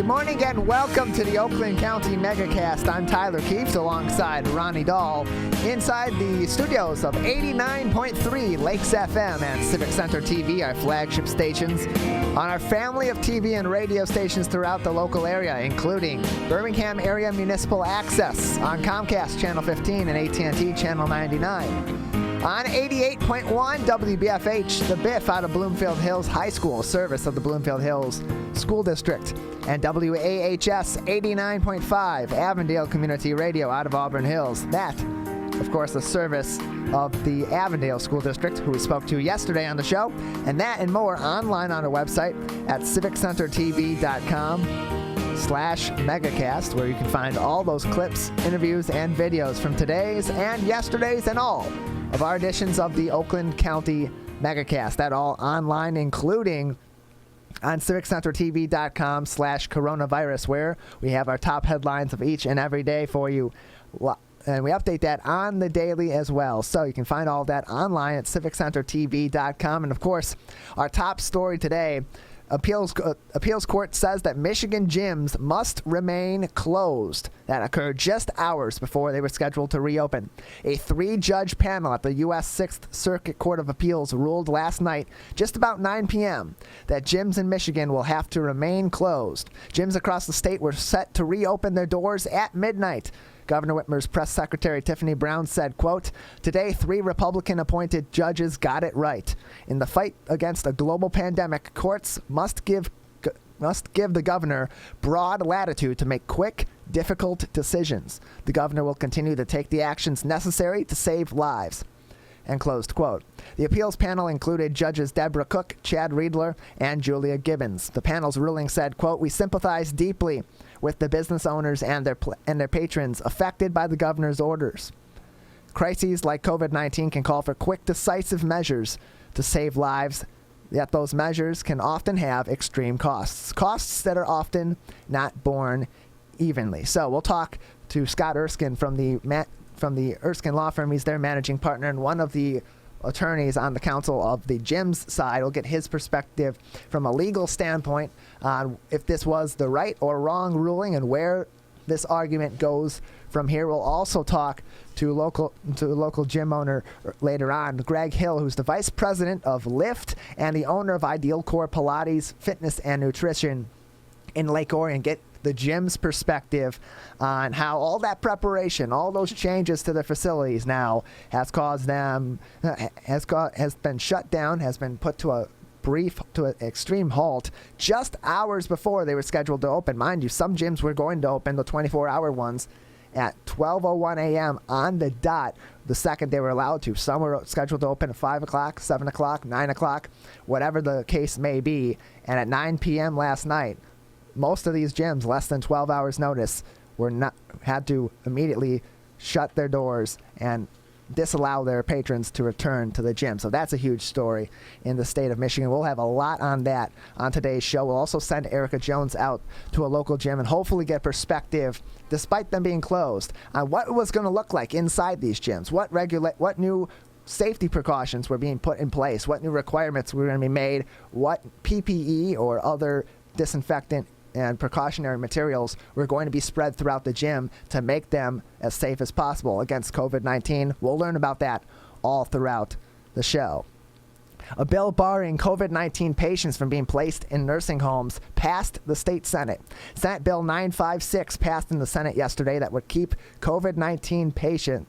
Good morning and welcome to the Oakland County Megacast. I'm Tyler Keefe alongside Ronnie Dahl inside the studios of 89.3 Lakes FM and Civic Center TV, our flagship stations, on our family of TV and radio stations throughout the local area, including Birmingham Area Municipal Access on Comcast Channel 15 and AT&T Channel 99. On 88.1 WBFH, the Biff out of Bloomfield Hills High School, service of the Bloomfield Hills School District, and WAHS 89.5 Avondale Community Radio out of Auburn Hills. That, of course, the service of the Avondale School District, who we spoke to yesterday on the show, and that and more online on our website at civiccentertv.com/megacast, where you can find all those clips, interviews, and videos from today's and yesterday's and all of our editions of the Oakland County Megacast. That all online, including on civiccentertv.com/coronavirus, where we have our top headlines of each and every day for you. And we update that on the daily as well. So you can find all that online at civiccentertv.com. And of course, our top story today, appeals court says that Michigan gyms must remain closed. That occurred just hours before they were scheduled to reopen. A 3-judge panel at the U.S. 6th Circuit Court of Appeals ruled last night, just about 9 p.m., that gyms in Michigan will have to remain closed. Gyms across the state were set to reopen their doors at midnight. Governor Whitmer's press secretary Tiffany Brown said, quote, "Today, 3 Republican-appointed judges got it right. In the fight against a global pandemic, courts must give the governor broad latitude to make quick, difficult decisions. The governor will continue to take the actions necessary to save lives." And closed quote. The appeals panel included Judges Deborah Cook, Chad Riedler, and Julia Gibbons. The panel's ruling said, quote, "We sympathize deeply with the business owners and their patrons affected by the governor's orders. Crises like COVID-19 can call for quick, decisive measures to save lives, yet those measures can often have extreme costs that are often not borne evenly." So we'll talk to Scott Erskine from the Erskine Law firm. He's their managing partner and one of the attorneys on the counsel of the gyms side. We'll get his perspective from a legal standpoint on if this was the right or wrong ruling and where this argument goes from here. We'll also talk to a local gym owner later on, Greg Hill, who's the vice president of Lyft and the owner of Ideal Core Pilates Fitness and Nutrition in Lake Orion. Get the gym's perspective on how all that preparation, all those changes to their facilities now has caused them, has been shut down, has been put to an extreme halt just hours before they were scheduled to open. Mind you, some gyms were going to open, the 24-hour ones, at 12:01 a.m. on the dot, the second they were allowed to. Some were scheduled to open at 5 o'clock, 7 o'clock, 9 o'clock, whatever the case may be. And at 9 p.m. last night, most of these gyms, less than 12 hours notice, had to immediately shut their doors and disallow their patrons to return to the gym. So that's a huge story in the state of Michigan. We'll have a lot on that on today's show. We'll also send Erica Jones out to a local gym and hopefully get perspective, despite them being closed, on what it was going to look like inside these gyms. What new safety precautions were being put in place, what new requirements were going to be made, what PPE or other disinfectant and precautionary materials were going to be spread throughout the gym to make them as safe as possible against COVID-19. We'll learn about that all throughout the show. A bill barring COVID-19 patients from being placed in nursing homes passed the state Senate. Senate Bill 956 passed in the Senate yesterday that would keep COVID-19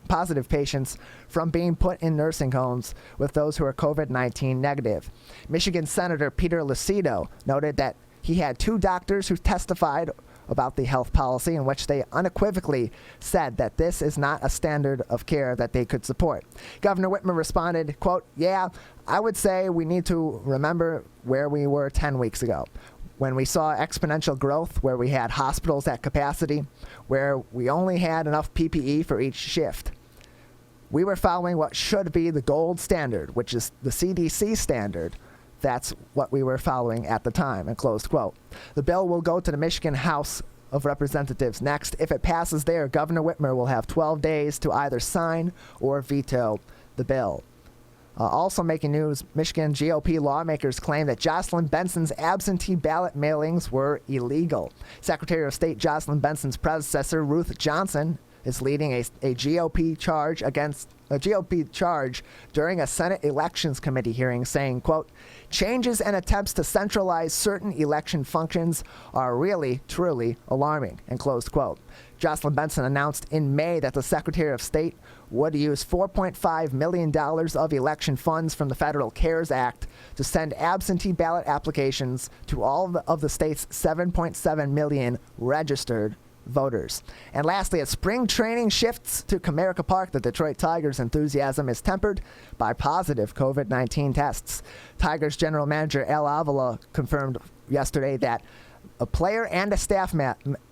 positive patients from being put in nursing homes with those who are COVID-19 negative. Michigan Senator Peter Lucido noted that he had 2 doctors who testified about the health policy in which they unequivocally said that this is not a standard of care that they could support. Governor Whitmer responded, quote, "Yeah, I would say we need to remember where we were 10 weeks ago, when we saw exponential growth, where we had hospitals at capacity, where we only had enough PPE for each shift. We were following what should be the gold standard, which is the CDC standard. That's what we were following at the time," and closed quote. The bill will go to the Michigan House of Representatives next. If it passes there, Governor Whitmer will have 12 days to either sign or veto the bill. Also making news, Michigan GOP lawmakers claim that Jocelyn Benson's absentee ballot mailings were illegal. Secretary of State Jocelyn Benson's predecessor, Ruth Johnson, is leading a GOP charge during a Senate Elections Committee hearing, saying, quote, changes and attempts to centralize certain election functions are really, truly alarming, and closed quote. Jocelyn Benson announced in May that the Secretary of State would use $4.5 million of election funds from the Federal CARES Act to send absentee ballot applications to all of the state's 7.7 million registered voters. And lastly, as spring training shifts to Comerica Park, the Detroit Tigers' enthusiasm is tempered by positive COVID-19 tests. Tigers general manager Al Avila confirmed yesterday that a player and a staff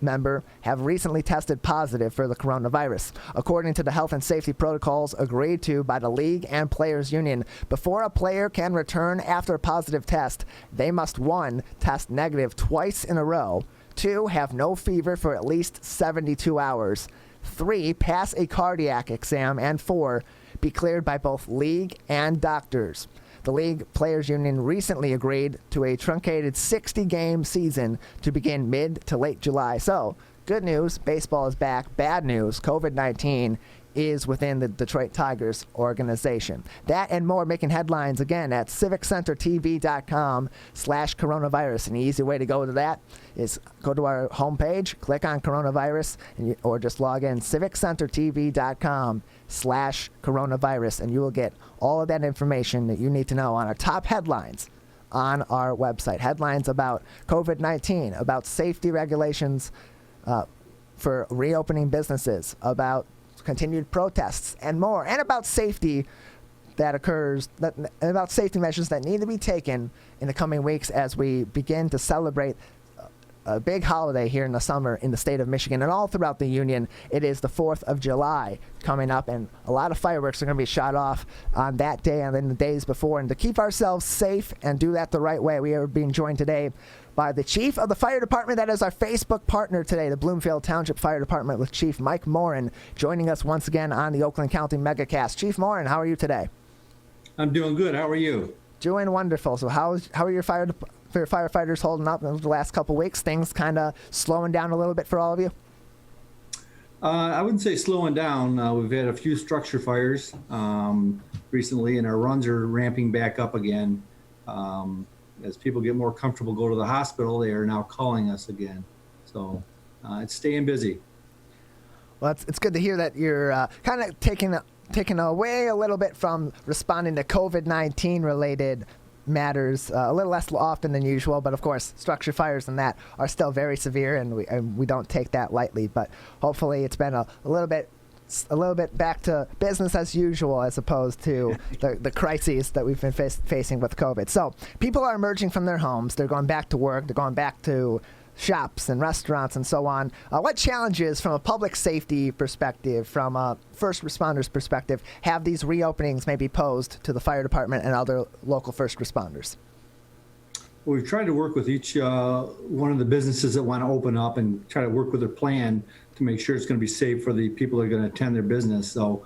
member have recently tested positive for the coronavirus. According to the health and safety protocols agreed to by the league and players union, before a player can return after a positive test, they must 1, test negative twice in a row, 2, have no fever for at least 72 hours, 3, pass a cardiac exam, and 4, be cleared by both league and doctors. The League Players Union recently agreed to a truncated 60-game season to begin mid to late July. So, good news, baseball is back. Bad news, COVID-19 is within the Detroit Tigers organization. That and more making headlines again at civiccentertv.com/coronavirus. An easy way to go to that is go to our homepage, click on coronavirus, or just log in civiccentertv.com/coronavirus, and you will get all of that information that you need to know on our top headlines on our website. Headlines about COVID-19, about safety regulations for reopening businesses, about continued protests, and more, and about safety about safety measures that need to be taken in the coming weeks as we begin to celebrate a big holiday here in the summer in the state of Michigan and all throughout the Union. It is the 4th of July coming up, and a lot of fireworks are going to be shot off on that day and then the days before. And to keep ourselves safe and do that the right way, we are being joined today by the chief of the fire department. That is our Facebook partner today, the Bloomfield Township Fire Department, with Chief Mike Morin joining us once again on the Oakland County Megacast. Chief Morin, how are you today? I'm doing good. How are you? Doing wonderful. So how are your firefighters holding up in the last couple weeks? Things kind of slowing down a little bit for all of you? I wouldn't say slowing down. We've had a few structure fires recently, and our runs are ramping back up again. As people get more comfortable, go to the hospital, they are now calling us again. So it's staying busy. Well, it's good to hear that you're kind of taking away a little bit from responding to COVID-19 related matters a little less often than usual, but of course structure fires and that are still very severe, and we don't take that lightly. But hopefully it's been a little bit back to business as usual, as opposed to the crises that we've been facing with COVID. So people are emerging from their homes, they're going back to work, they're going back to shops and restaurants and so on. What challenges from a public safety perspective, from a first responders perspective, have these reopenings maybe posed to the fire department and other local first responders? Well, we've tried to work with each one of the businesses that want to open up and try to work with their plan to make sure it's going to be safe for the people that are going to attend their business. So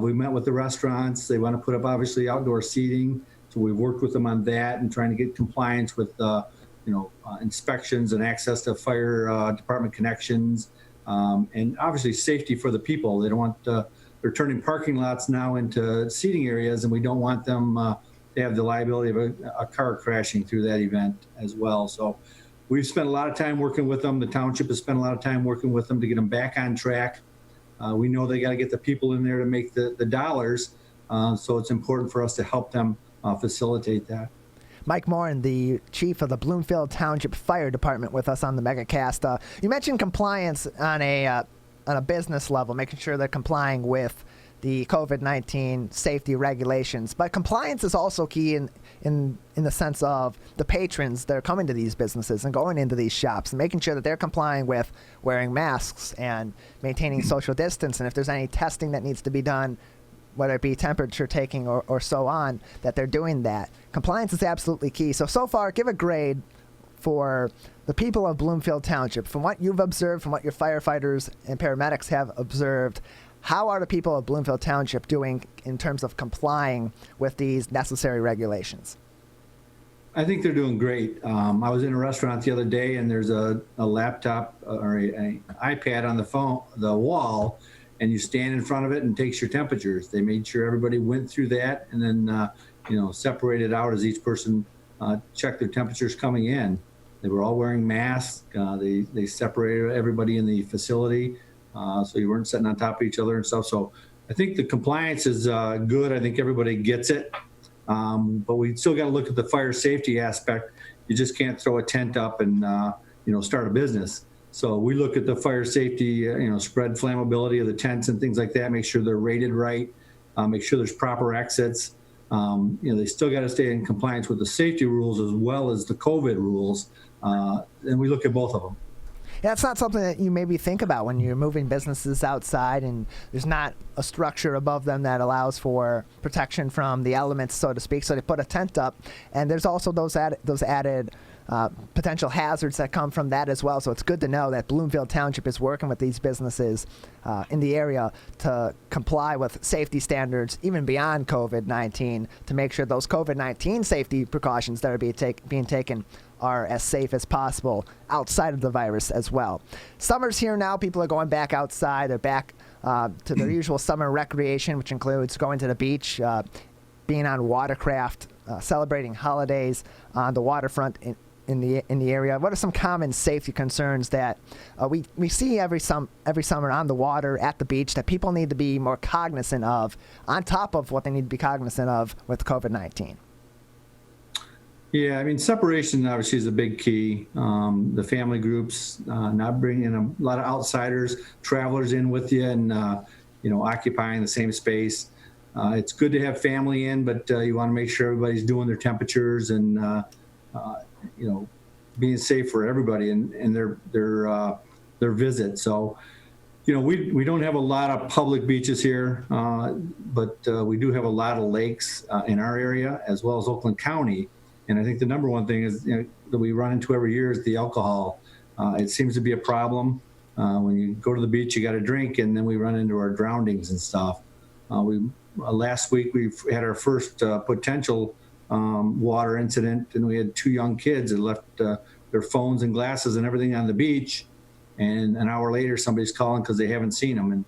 we met with the restaurants. They want to put up obviously outdoor seating. So we've worked with them on that and trying to get compliance with inspections and access to fire department connections, and obviously safety for the people. They don't want, they're turning parking lots now into seating areas, and we don't want them to have the liability of a car crashing through that event as well. So we've spent a lot of time working with them. The township has spent a lot of time working with them to get them back on track. We know they got to get the people in there to make the dollars, so it's important for us to help them facilitate that. Mike Morin, the chief of the Bloomfield Township Fire Department, with us on the Megacast. You mentioned compliance on a business level, making sure they're complying with the COVID-19 safety regulations. But compliance is also key in the sense of the patrons that are coming to these businesses and going into these shops, and making sure that they're complying with wearing masks and maintaining social distance. And if there's any testing that needs to be done, whether it be temperature taking or so on, that they're doing that. Compliance is absolutely key. So far, give a grade for the people of Bloomfield Township. From what you've observed, from what your firefighters and paramedics have observed, How are the people of Bloomfield Township doing in terms of complying with these necessary regulations? I think they're doing great. I was in a restaurant the other day, and there's a laptop or a iPad on the wall, and you stand in front of it and it takes your temperatures. They made sure everybody went through that, and then separated out as each person checked their temperatures coming in. They were all wearing masks. They separated everybody in the facility, so you weren't sitting on top of each other and stuff. So I think the compliance is good. I think everybody gets it. But we still got to look at the fire safety aspect. You just can't throw a tent up and, start a business. So we look at the fire safety, spread flammability of the tents and things like that, make sure they're rated right, make sure there's proper exits. They still got to stay in compliance with the safety rules as well as the COVID rules. And we look at both of them. Yeah, it's not something that you maybe think about when you're moving businesses outside and there's not a structure above them that allows for protection from the elements, so to speak. So they put a tent up, and there's also those added potential hazards that come from that as well. So it's good to know that Bloomfield Township is working with these businesses in the area to comply with safety standards, even beyond COVID-19, to make sure those COVID-19 safety precautions that are being taken are as safe as possible outside of the virus as well. Summer's here now. People are going back outside. They're back to their usual summer recreation, which includes going to the beach, being on watercraft, celebrating holidays on the waterfront in the area. What are some common safety concerns that we see every summer on the water, at the beach, that people need to be more cognizant of, on top of what they need to be cognizant of with COVID-19? Yeah, I mean, separation obviously is a big key. The family groups, not bringing a lot of outsiders, travelers in with you and, occupying the same space. It's good to have family in, but you want to make sure everybody's doing their temperatures and, being safe for everybody and their visit. So, we don't have a lot of public beaches here, but we do have a lot of lakes in our area, as well as Oakland County. And I think the number one thing is that we run into every year is the alcohol. It seems to be a problem. When you go to the beach, you got to drink, and then we run into our drownings and stuff. Last week we had our first potential water incident, and we had 2 young kids that left their phones and glasses and everything on the beach. And an hour later, somebody's calling because they haven't seen them, and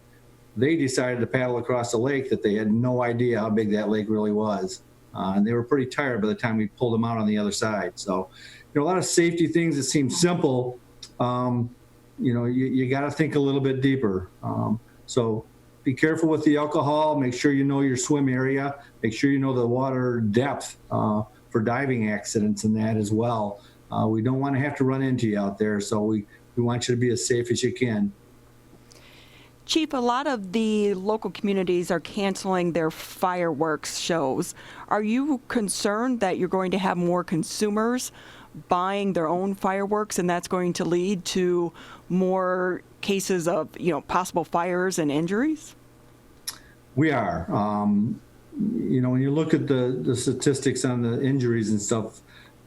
they decided to paddle across the lake that they had no idea how big that lake really was. And they were pretty tired by the time we pulled them out on the other side. So, a lot of safety things that seem simple, you got to think a little bit deeper. So be careful with the alcohol. Make sure you know your swim area. Make sure you know the water depth for diving accidents and that as well. We don't want to have to run into you out there. So we want you to be as safe as you can. Chief, a lot of the local communities are canceling their fireworks shows. Are you concerned that you're going to have more consumers buying their own fireworks, and that's going to lead to more cases of, possible fires and injuries? We are. When you look at the statistics on the injuries and stuff,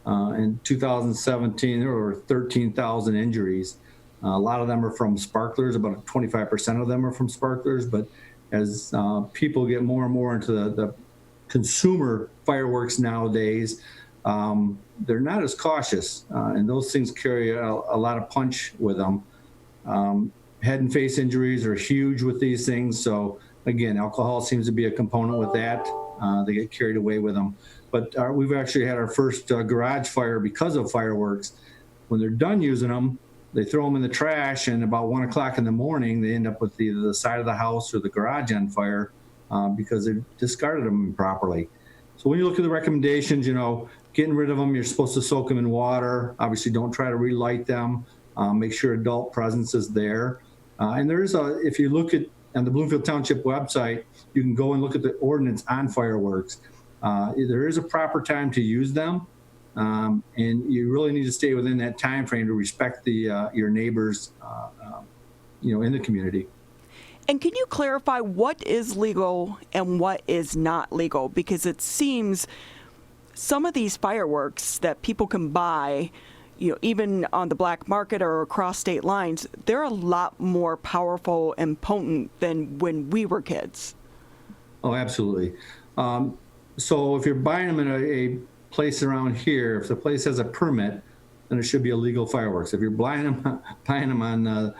in 2017, there were 13,000 injuries. A lot of them are from sparklers. About 25% of them are from sparklers. But as people get more and more into the consumer fireworks nowadays, they're not as cautious. And those things carry a lot of punch with them. Head and face injuries are huge with these things. So, again, alcohol seems to be a component with that. They get carried away with them. But we've actually had our first garage fire because of fireworks. When they're done using them, they throw them in the trash, and about 1 o'clock in the morning, they end up with either the side of the house or the garage on fire because they discarded them improperly. So when you look at the recommendations, getting rid of them, you're supposed to soak them in water. Obviously, don't try to relight them. Make sure adult presence is there. And if you look at on the Bloomfield Township website, you can go and look at the ordinance on fireworks. There is a proper time to use them. And you really need to stay within that time frame to respect your neighbors, in the community. And can you clarify what is legal and what is not legal? Because it seems some of these fireworks that people can buy, even on the black market or across state lines, they're a lot more powerful and potent than when we were kids. Oh, absolutely. So if you're buying them in a place around here, if the place has a permit, then it should be illegal fireworks. If you're buying them on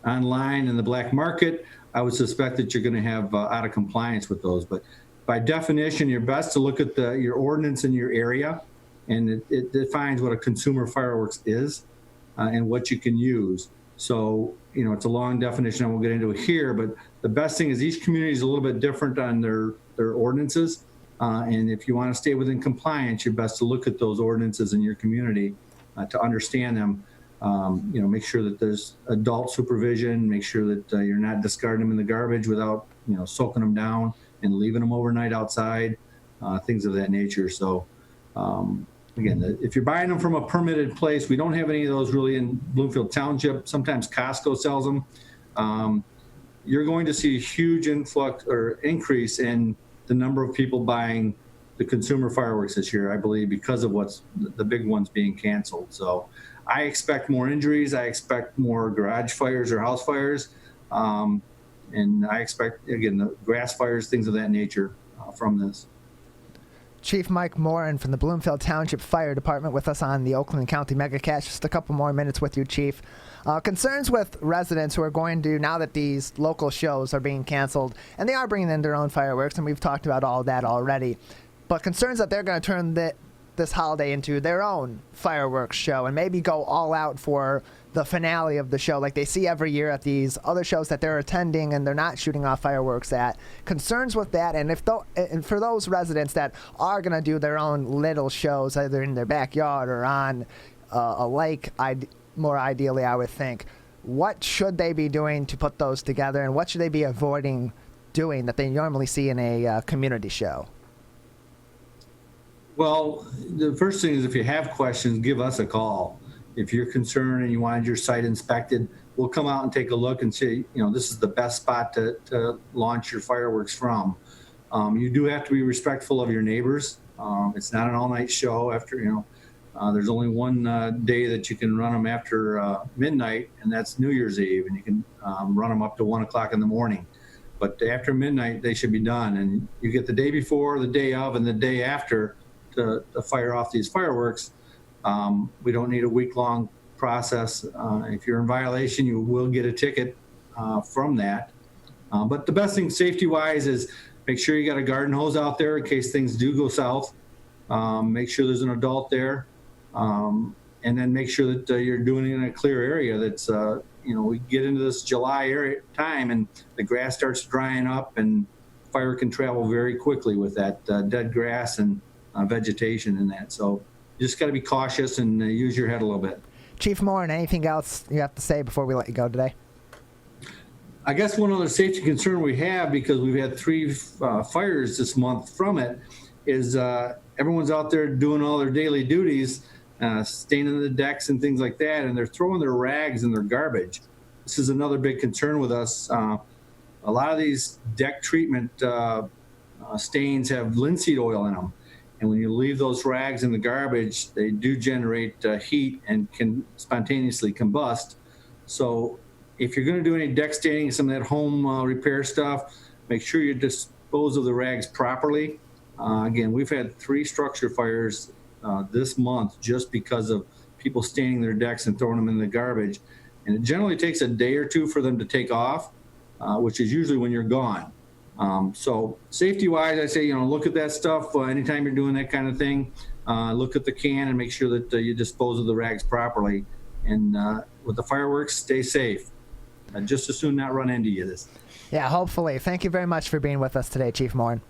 online in the black market, I would suspect that you're going to have out of compliance with those. But by definition, you're best to look at your ordinance in your area, and it defines what a consumer fireworks is and what you can use. So, it's a long definition. I won't get into it here, but the best thing is each community is a little bit different on their ordinances. And if you want to stay within compliance, you're best to look at those ordinances in your community to understand them. Make sure that there's adult supervision, make sure that you're not discarding them in the garbage without, soaking them down and leaving them overnight outside, things of that nature. So, again, if you're buying them from a permitted place, we don't have any of those really in Bloomfield Township. Sometimes Costco sells them. You're going to see a huge influx or increase in the number of people buying the consumer fireworks this year, I believe, because of what's the big ones being canceled. So I expect more injuries. I expect more garage fires or house fires. And I expect, again, the grass fires, things of that nature from this. Chief Mike Morin from the Bloomfield Township Fire Department with us on the Oakland County Megacast. Just a couple more minutes with you, Chief. Concerns with residents who are going to, now that these local shows are being canceled, and they are bringing in their own fireworks, and we've talked about all that already, but concerns that they're going to turn this holiday into their own fireworks show and maybe go all out for the finale of the show like they see every year at these other shows that they're attending and they're not shooting off fireworks at. Concerns with that, and for those residents that are going to do their own little shows either in their backyard or on a lake, more ideally I would think, what should they be doing to put those together, and what should they be avoiding doing that they normally see in a community show? Well, the first thing is if you have questions, give us a call. If you're concerned and you wanted your site inspected, we'll come out and take a look and say, this is the best spot to launch your fireworks from. You do have to be respectful of your neighbors. It's not an all-night show. After, there's only one day that you can run them after midnight, and that's New Year's Eve, and you can run them up to 1 o'clock in the morning. But after midnight, they should be done. And you get the day before, the day of, and the day after to fire off these fireworks. We don't need a week-long process. If you're in violation, you will get a ticket from that. But the best thing safety-wise is make sure you got a garden hose out there in case things do go south. Make sure there's an adult there. And then make sure that you're doing it in a clear area that's, we get into this July area time and the grass starts drying up and fire can travel very quickly with that dead grass and vegetation in that. So you just got to be cautious and use your head a little bit. Chief Morin, anything else you have to say before we let you go today? I guess one other safety concern we have, because we've had 3 fires this month from it, is everyone's out there doing all their daily duties, staining the decks and things like that, and they're throwing their rags and their garbage. This is another big concern with us. A lot of these deck treatment stains have linseed oil in them. And when you leave those rags in the garbage, they do generate heat and can spontaneously combust. So if you're going to do any deck staining, some of that home repair stuff, make sure you dispose of the rags properly. Again, we've had 3 structure fires this month just because of people staining their decks and throwing them in the garbage. And it generally takes a day or 2 for them to take off, which is usually when you're gone. So safety-wise, I say, look at that stuff anytime you're doing that kind of thing. Look at the can and make sure that you dispose of the rags properly. And with the fireworks, stay safe. Just as soon not run into you. Yeah, hopefully. Thank you very much for being with us today, Chief Morin.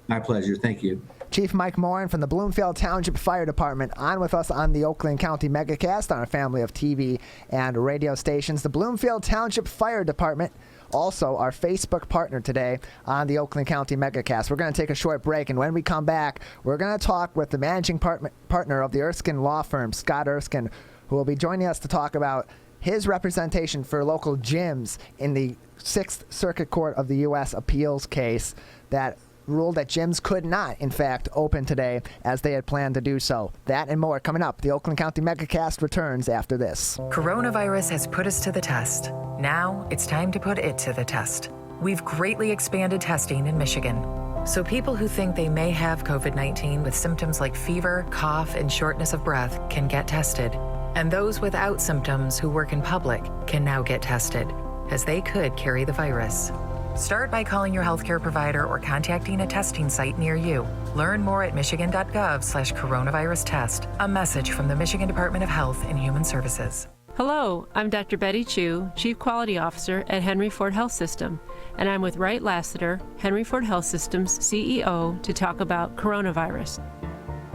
My pleasure. Thank you. Chief Mike Morin from the Bloomfield Township Fire Department on with us on the Oakland County Megacast on a family of TV and radio stations. The Bloomfield Township Fire Department, also our Facebook partner today on the Oakland County Megacast. We're going to take a short break, and when we come back, we're going to talk with the managing partner of the Erskine Law Firm, Scott Erskine, who will be joining us to talk about his representation for local gyms in the 6th Circuit Court of the U.S. appeals case that ruled that gyms could not, in fact, open today as they had planned to do so. That and more coming up. The Oakland County Megacast returns after this. Coronavirus has put us to the test. Now it's time to put it to the test. We've greatly expanded testing in Michigan. So people who think they may have COVID-19 with symptoms like fever, cough, and shortness of breath can get tested. And those without symptoms who work in public can now get tested, as they could carry the virus. Start by calling your healthcare provider or contacting a testing site near you. Learn more at michigan.gov/coronavirus test. A message from the Michigan Department of Health and Human Services. Hello, I'm Dr. Betty Chu, Chief Quality Officer at Henry Ford Health System, and I'm with Wright Lassiter, Henry Ford Health System's CEO, to talk about coronavirus.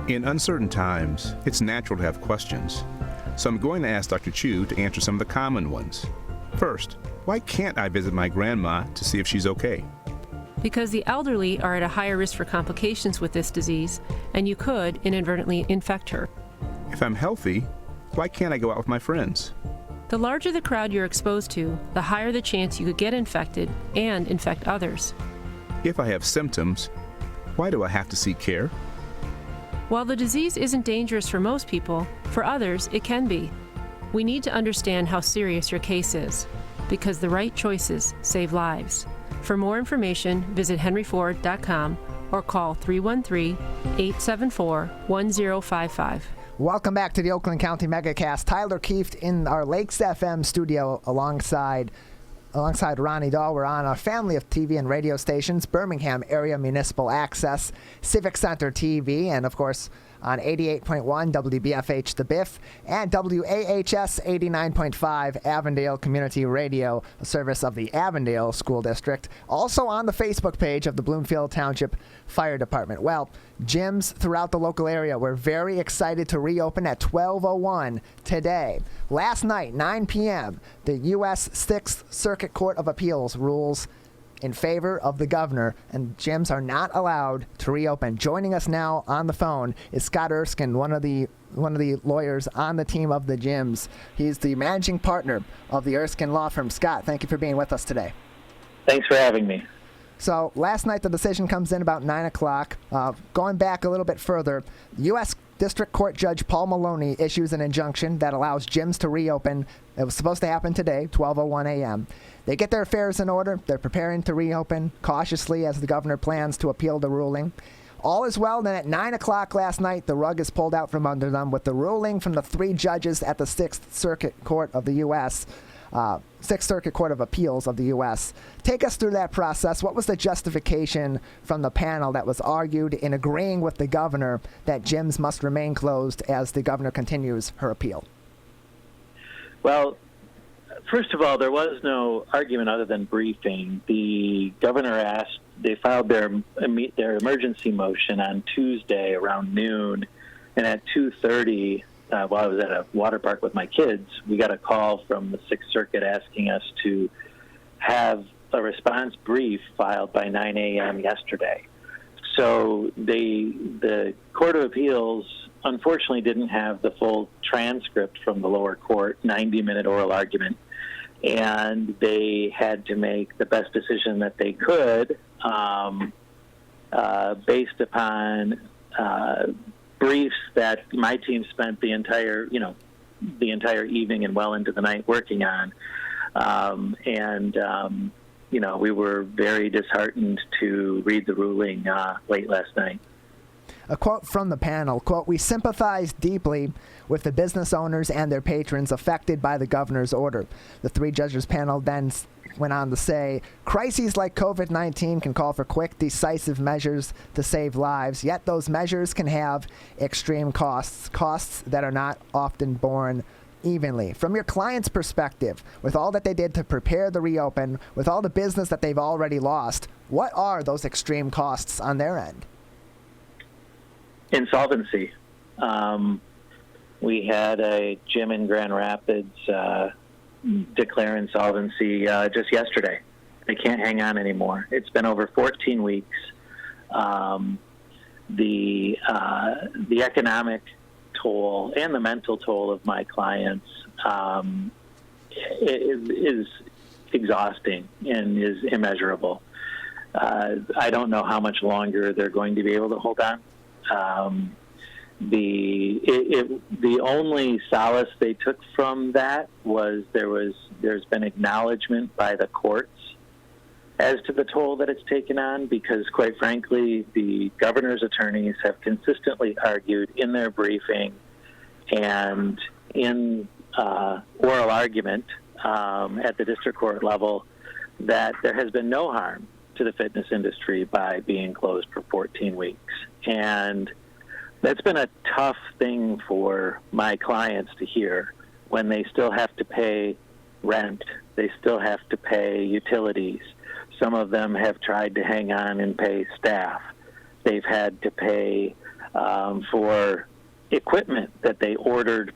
In uncertain times, it's natural to have questions. So I'm going to ask Dr. Chu to answer some of the common ones. First, why can't I visit my grandma to see if she's okay? Because the elderly are at a higher risk for complications with this disease, and you could inadvertently infect her. If I'm healthy, why can't I go out with my friends? The larger the crowd you're exposed to, the higher the chance you could get infected and infect others. If I have symptoms, why do I have to seek care? While the disease isn't dangerous for most people, for others it can be. We need to understand how serious your case is, because the right choices save lives. For more information, visit henryford.com or call 313-874-1055. Welcome back to the Oakland County Megacast. Tyler Kieft in our Lakes FM studio alongside Ronnie Dahl. We're on a family of TV and radio stations, Birmingham Area Municipal Access, Civic Center TV, and of course on 88.1 WBFH The Biff and WAHS 89.5 Avondale Community Radio, a service of the Avondale School District. Also on the Facebook page of the Bloomfield Township Fire Department. Well, gyms throughout the local area were very excited to reopen at 12:01 today. Last night, 9 p.m., the U.S. 6th Circuit Court of Appeals rules in favor of the governor, and gyms are not allowed to reopen. Joining us now on the phone is Scott Erskine, one of the lawyers on the team of the gyms. He's the managing partner of the Erskine Law firm. Scott, thank you for being with us today. Thanks for having me. So last night the decision comes in about 9 o'clock. Going back a little bit further, U.S. District Court Judge Paul Maloney issues an injunction that allows gyms to reopen. It was supposed to happen today, 12:01 a.m. They get their affairs in order. They're preparing to reopen cautiously as the governor plans to appeal the ruling. All is well. Then at 9 o'clock last night, the rug is pulled out from under them with the ruling from the 3 judges at the 6th Circuit Court of the U.S., 6th Circuit Court of Appeals of the U.S. Take us through that process. What was the justification from the panel that was argued in agreeing with the governor that gyms must remain closed as the governor continues her appeal? Well, first of all, there was no argument other than briefing. The governor they filed their emergency motion on Tuesday around noon, and at 2:30, while I was at a water park with my kids, we got a call from the 6th Circuit asking us to have a response brief filed by 9 a.m. yesterday. So the Court of Appeals unfortunately didn't have the full transcript from the lower court, 90-minute oral argument, and they had to make the best decision that they could based upon briefs that my team spent the entire evening and well into the night working on. We were very disheartened to read the ruling late last night. A quote from the panel, quote, "We sympathize deeply with the business owners and their patrons affected by the governor's order." The 3 judges panel then went on to say, "Crises like COVID-19 can call for quick, decisive measures to save lives, yet those measures can have extreme costs that are not often borne evenly. From your client's perspective, with all that they did to prepare the reopen, with all the business that they've already lost, what are those extreme costs on their end?" Insolvency. We had a gym in Grand Rapids declare insolvency just yesterday. They can't hang on anymore. It's been over 14 weeks. The economic toll and the mental toll of my clients is exhausting and is immeasurable. I don't know how much longer they're going to be able to hold on. The only solace they took from that was there's been acknowledgement by the courts as to the toll that it's taken on, because quite frankly, the governor's attorneys have consistently argued in their briefing and in oral argument at the district court level that there has been no harm to the fitness industry by being closed for 14 weeks. And that's been a tough thing for my clients to hear when they still have to pay rent, they still have to pay utilities. Some of them have tried to hang on and pay staff. They've had to pay for equipment that they ordered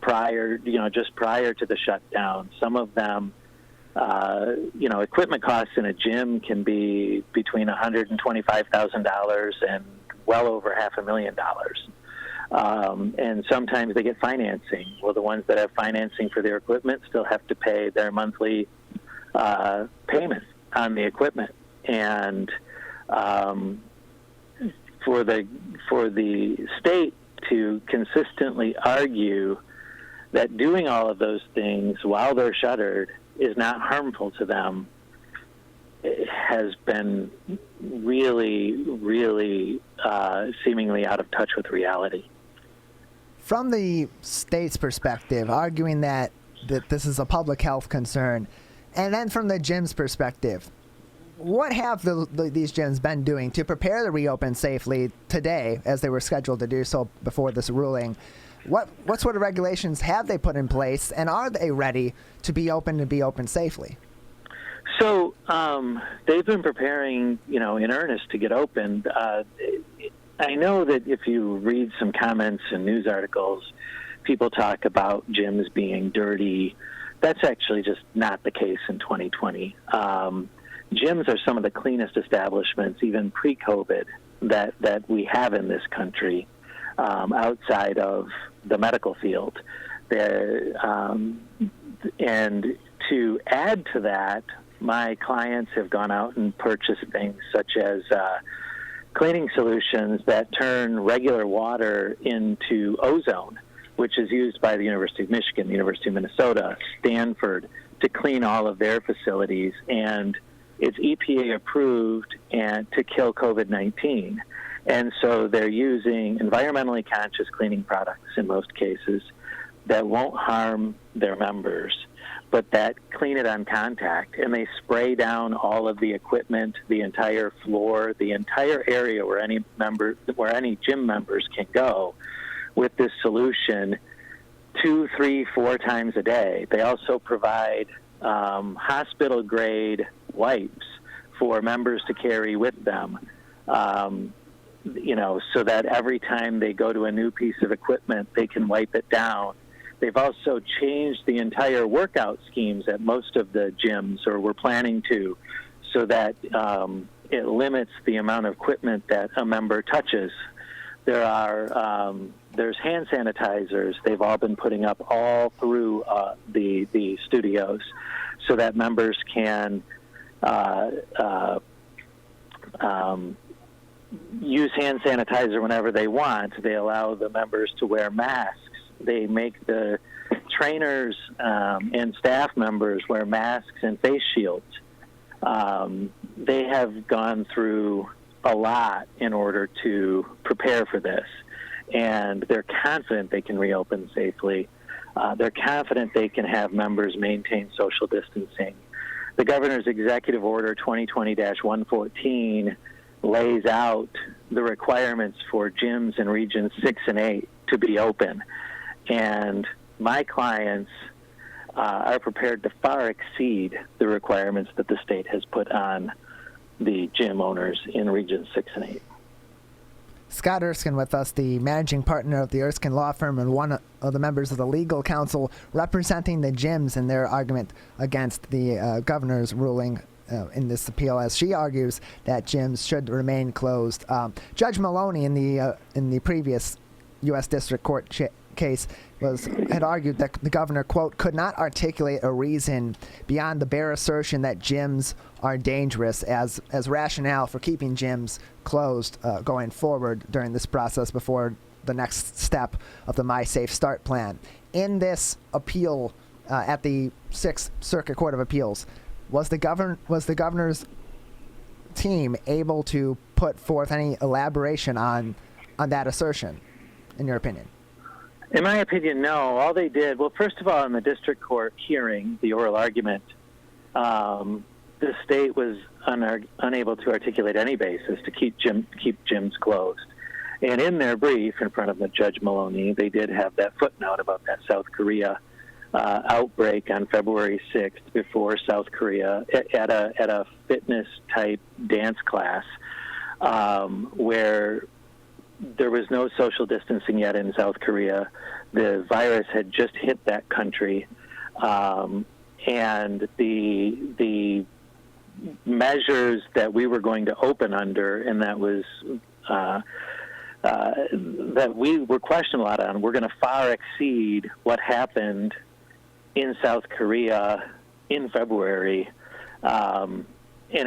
just prior to the shutdown. Some of them, equipment costs in a gym can be between $125,000 and well over $500,000. And sometimes they get financing. Well, the ones that have financing for their equipment still have to pay their monthly payment on the equipment. And for the state to consistently argue that doing all of those things while they're shuttered is not harmful to them, it has been really, really seemingly out of touch with reality. From the state's perspective, arguing that this is a public health concern, and then from the gym's perspective, what have these gyms been doing to prepare to reopen safely today, as they were scheduled to do so before this ruling? What sort of regulations have they put in place, and are they ready to be open safely? So they've been preparing, in earnest to get open. I know that if you read some comments and news articles, people talk about gyms being dirty. That's actually just not the case in 2020. Gyms are some of the cleanest establishments, even pre-COVID, that we have in this country, outside of the medical field. And to add to that, my clients have gone out and purchased things such as cleaning solutions that turn regular water into ozone, which is used by the University of Michigan, the University of Minnesota, Stanford, to clean all of their facilities. And it's EPA approved and to kill COVID-19. And so they're using environmentally conscious cleaning products in most cases that won't harm their members, but that clean it on contact. And they spray down all of the equipment, the entire floor, the entire area where any gym members can go with this solution 2, 3, 4 times a day. They also provide hospital-grade wipes for members to carry with them, so that every time they go to a new piece of equipment, they can wipe it down. They've also changed the entire workout schemes at most of the gyms, or we're planning to, so that it limits the amount of equipment that a member touches. There's hand sanitizers they've all been putting up all through the studios, so that members can use hand sanitizer whenever they want. They allow the members to wear masks. They make the trainers and staff members wear masks and face shields. They have gone through a lot in order to prepare for this, and they're confident they can reopen safely. They're confident they can have members maintain social distancing. The governor's executive order 2020-114 lays out the requirements for gyms in regions 6 and 8 to be open. And my clients are prepared to far exceed the requirements that the state has put on the gym owners in regions 6 and 8. Scott Erskine with us, the managing partner of the Erskine Law Firm and one of the members of the legal council representing the gyms in their argument against the governor's ruling in this appeal, as she argues that gyms should remain closed. Judge Maloney in the previous U.S. District Court case had argued that the governor, quote, could not articulate a reason beyond the bare assertion that gyms are dangerous as rationale for keeping gyms closed going forward during this process before the next step of the My Safe Start plan. In this appeal at the Sixth Circuit Court of Appeals, was the governor's team able to put forth any elaboration on that assertion, in your opinion? In my opinion, no. All they did, well, first of all, in the district court hearing, the oral argument, the state was unable to articulate any basis to keep gyms closed. And in their brief in front of Judge Maloney, they did have that footnote about that South Korea outbreak on February 6th before South Korea at a fitness-type dance class where there was no social distancing yet in South Korea. The virus had just hit that country, and the measures that we were going to open under, and that was that we were questioned a lot on, were going to far exceed what happened in South Korea in February. And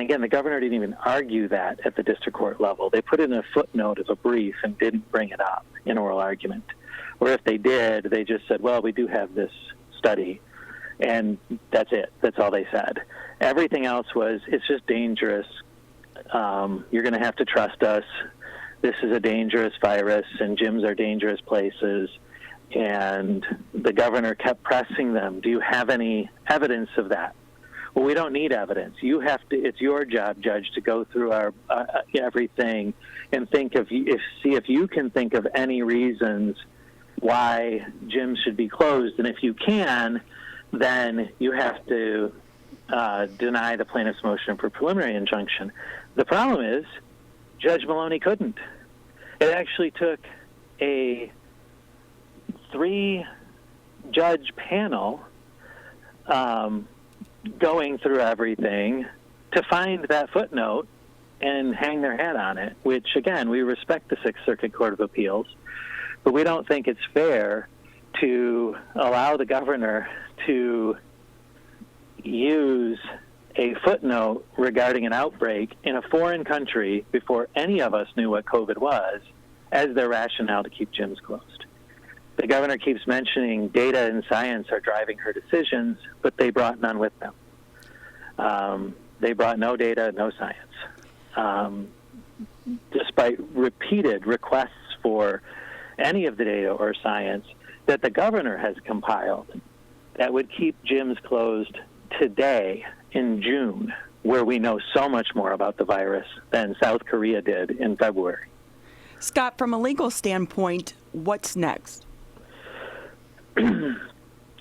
again, the governor didn't even argue that at the district court level. They put in a footnote of a brief and didn't bring it up in oral argument. Or if they did, they just said, well, we do have this study. And that's it. That's all they said. Everything else was, it's just dangerous. You're going to have to trust us. This is a dangerous virus, and gyms are dangerous places. And the governor kept pressing them. Do you have any evidence of that? Well, we don't need evidence. You have to. It's your job, Judge, to go through our everything and see if you can think of any reasons why gyms should be closed. And if you can, then you have to deny the plaintiff's motion for preliminary injunction. The problem is, Judge Maloney couldn't. It actually took a 3-judge panel going through everything to find that footnote and hang their hat on it, which, again, we respect the Sixth Circuit Court of Appeals, but we don't think it's fair to allow the governor to use a footnote regarding an outbreak in a foreign country before any of us knew what COVID was as their rationale to keep gyms closed. The governor keeps mentioning data and science are driving her decisions, but they brought none with them. They brought no data, no science. Despite repeated requests for any of the data or science that the governor has compiled that would keep gyms closed today in June, where we know so much more about the virus than South Korea did in February. Scott, from a legal standpoint, what's next?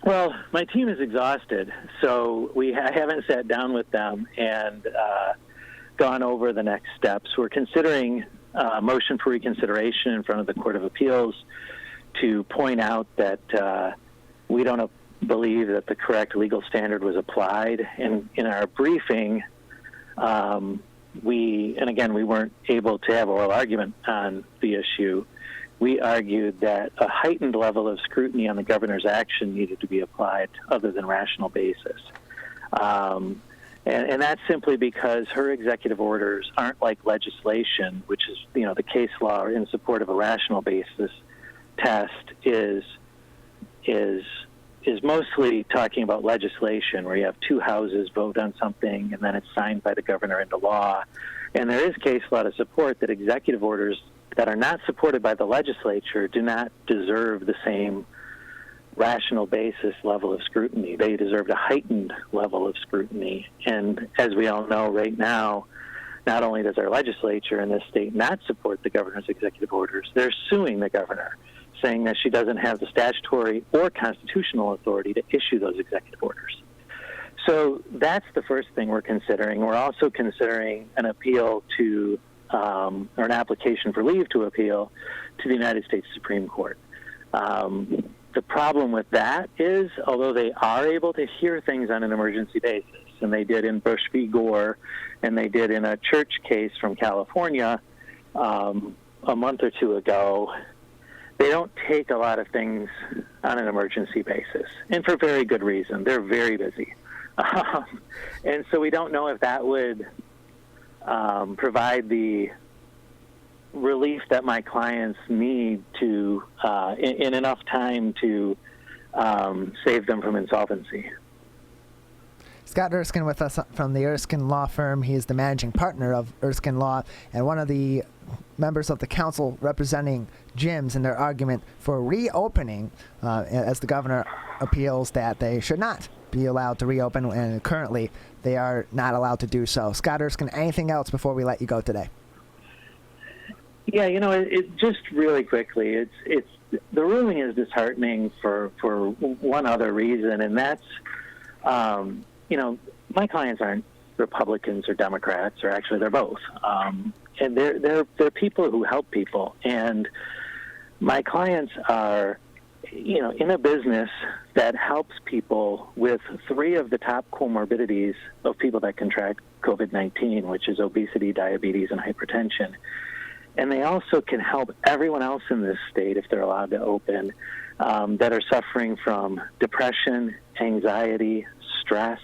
Well, my team is exhausted, so I haven't sat down with them and gone over the next steps. We're considering a motion for reconsideration in front of the Court of Appeals to point out that we don't believe that the correct legal standard was applied. And in our briefing, we weren't able to have oral argument on the issue. We argued that a heightened level of scrutiny on the governor's action needed to be applied other than rational basis. And that's simply because her executive orders aren't like legislation, which is, the case law in support of a rational basis test is mostly talking about legislation where you have 2 houses vote on something and then it's signed by the governor into law. And there is case law to support that executive orders that are not supported by the legislature do not deserve the same rational basis level of scrutiny. They deserved a heightened level of scrutiny. And as we all know right now, not only does our legislature in this state not support the governor's executive orders, they're suing the governor, saying that she doesn't have the statutory or constitutional authority to issue those executive orders. So that's the first thing we're considering. We're also considering an appeal to or an application for leave to appeal to the United States Supreme Court. The problem with that is, although they are able to hear things on an emergency basis, and they did in Bush v. Gore, and they did in a church case from California a month or 2 ago, they don't take a lot of things on an emergency basis, and for very good reason. They're very busy. And so we don't know if that would provide the relief that my clients need to in enough time to save them from insolvency. Scott Erskine with us from the Erskine Law firm. He is the managing partner of Erskine Law and one of the members of the council representing gyms in their argument for reopening as the governor appeals that they should not be allowed to reopen, and currently they are not allowed to do so. Scott Erskine, anything else before we let you go today? Yeah, it just really quickly, it's the ruling is disheartening for one other reason, and that's my clients aren't Republicans or Democrats, or actually they're both, and they're people who help people, and my clients are in a business that helps people with 3 of the top comorbidities of people that contract COVID-19, which is obesity, diabetes, and hypertension. And they also can help everyone else in this state, if they're allowed to open, that are suffering from depression, anxiety, stress.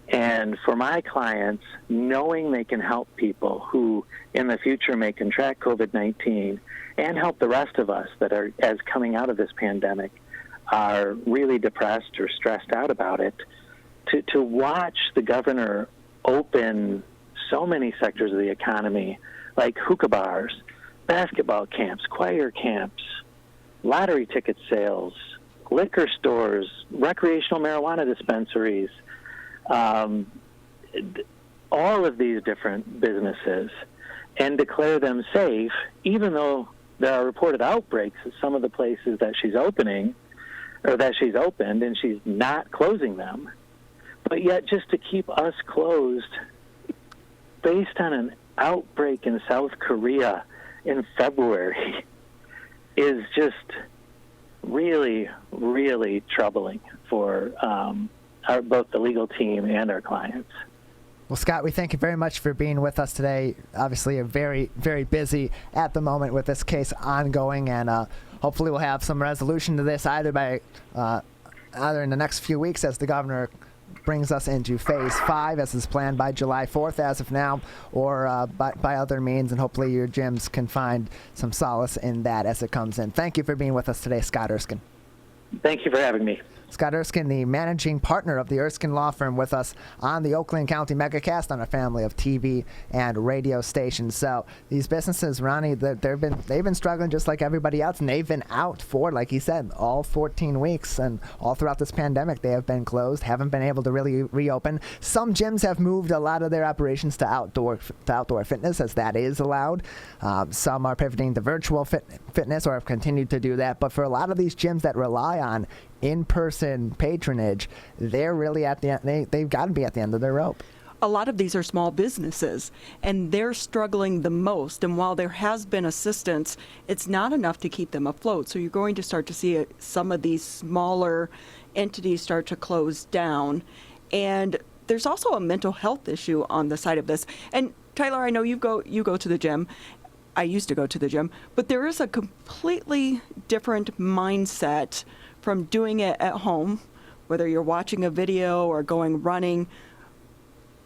And for my clients, knowing they can help people who in the future may contract COVID-19 and help the rest of us that are, as coming out of this pandemic, are really depressed or stressed out about it, to watch the governor open so many sectors of the economy, like hookah bars, basketball camps, choir camps, lottery ticket sales, liquor stores, recreational marijuana dispensaries, all of these different businesses, and declare them safe, even though there are reported outbreaks at some of the places that she's opening, or that she's opened, and she's not closing them. But yet just to keep us closed based on an outbreak in South Korea in February is just really, really troubling for both the legal team and our clients. Well, Scott, we thank you very much for being with us today. Obviously, you're very, very busy at the moment with this case ongoing, and hopefully we'll have some resolution to this either in the next few weeks as the governor brings us into phase 5 as is planned by July 4th as of now, or by other means, and hopefully your gyms can find some solace in that as it comes in. Thank you for being with us today, Scott Erskine. Thank you for having me. Scott Erskine, the managing partner of the Erskine Law firm, with us on the Oakland County Megacast on a family of TV and radio stations. So these businesses, Ronnie, they've been struggling just like everybody else, and they've been out for, like he said, all 14 weeks, and all throughout this pandemic they have been closed, haven't been able to really reopen. Some gyms have moved a lot of their operations to outdoor fitness, as that is allowed. Some are pivoting to virtual fitness or have continued to do that. But for a lot of these gyms that rely on in-person patronage, they're really at the end. They've got to be at the end of their rope. A lot of these are small businesses, and they're struggling the most. And while there has been assistance, it's not enough to keep them afloat. So you're going to start to see some of these smaller entities start to close down. And there's also a mental health issue on the side of this. And Tyler, I know you go to the gym. I used to go to the gym, but there is a completely different mindset from doing it at home, whether you're watching a video or going running,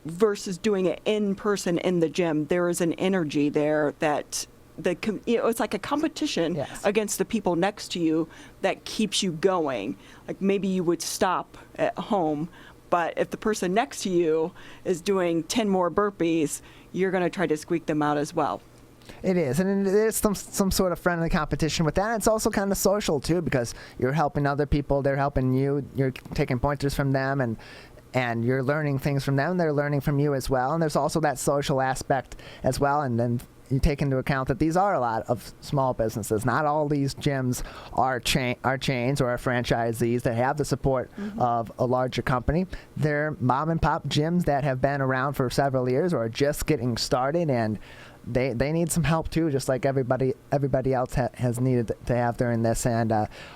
versus doing it in person in the gym. There is an energy there that it's like a competition Yes. against the people next to you that keeps you going. Like maybe you would stop at home, but if the person next to you is doing 10 more burpees, you're going to try to squeak them out as well. It is, and there's some sort of friendly competition with that. It's also kind of social too, because you're helping other people, they're helping you, you're taking pointers from them, and you're learning things from them, they're learning from you as well. And there's also that social aspect as well. And then you take into account that these are a lot of small businesses. Not all these gyms are chains or are franchisees that have the support of a larger company. They're mom and pop gyms that have been around for several years or are just getting started, and they need some help too, just like everybody else has needed to have during this. And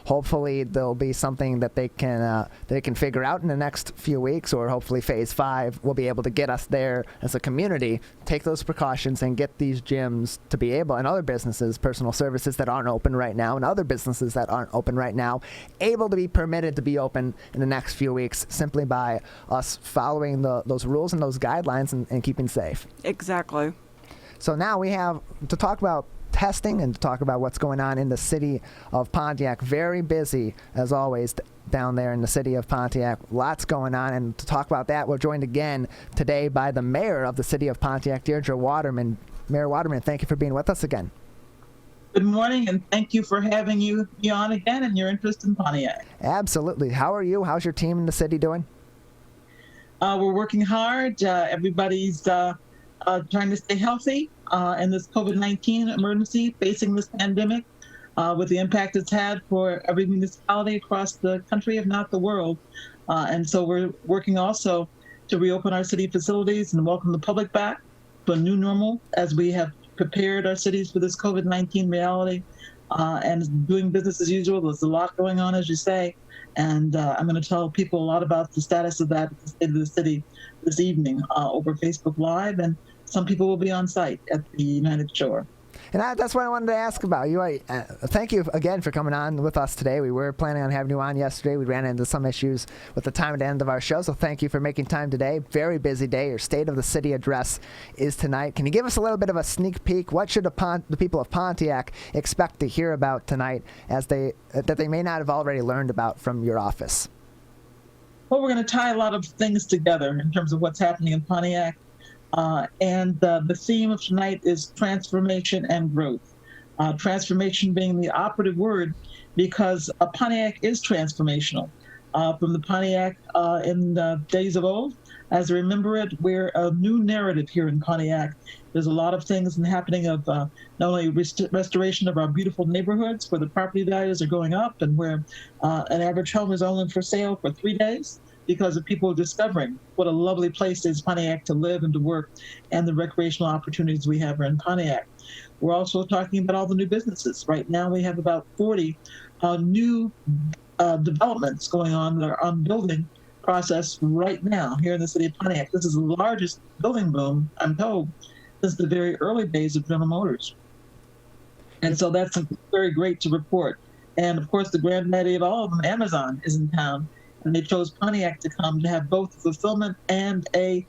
hopefully there'll be something that they can figure out in the next few weeks, or hopefully phase 5 will be able to get us there as a community, take those precautions and get these gyms to be able, and other businesses, personal services that aren't open right now, and other businesses that aren't open right now, able to be permitted to be open in the next few weeks, simply by us following those rules and those guidelines and keeping safe. Exactly. So now we have to talk about testing and to talk about what's going on in the city of Pontiac. Very busy, as always, down there in the city of Pontiac. Lots going on. And to talk about that, we're joined again today by the mayor of the city of Pontiac, Deirdre Waterman. Mayor Waterman, thank you for being with us again. Good morning, and thank you for having me on again and your interest in Pontiac. Absolutely. How are you? How's your team in the city doing? We're working hard. Everybody's trying to stay healthy in this COVID-19 emergency, facing this pandemic with the impact it's had for every municipality across the country, if not the world. And so we're working also to reopen our city facilities and welcome the public back to a new normal as we have prepared our cities for this COVID-19 reality and doing business as usual. There's a lot going on, as you say, and I'm going to tell people a lot about the status of that at the State of the City this evening over Facebook Live, and some people will be on site at the United Shore. And that's what I wanted to ask about you. Thank you again for coming on with us today. We were planning on having you on yesterday. We ran into some issues with the time at the end of our show, so thank you for making time today. Very busy day. Your State of the City address is tonight. Can you give us a little bit of a sneak peek? What should the people of Pontiac expect to hear about tonight that they may not have already learned about from your office? Well, we're going to tie a lot of things together in terms of what's happening in Pontiac. And the theme of tonight is transformation and growth. Transformation being the operative word because Pontiac is transformational. From the Pontiac in the days of old, as I remember it, we're a new narrative here in Pontiac. There's a lot of things happening of not only restoration of our beautiful neighborhoods where the property values are going up and where an average home is only for sale for 3 days, because of people discovering what a lovely place is Pontiac to live and to work, and the recreational opportunities we have in Pontiac. We're also talking about all the new businesses. Right now we have about 40 new developments going on that are on building process right now here in the city of Pontiac. This is the largest building boom, I'm told, since the very early days of General Motors. And so that's very great to report. And of course, the granddaddy of all of them, Amazon, is in town. And they chose Pontiac to come to have both fulfillment and a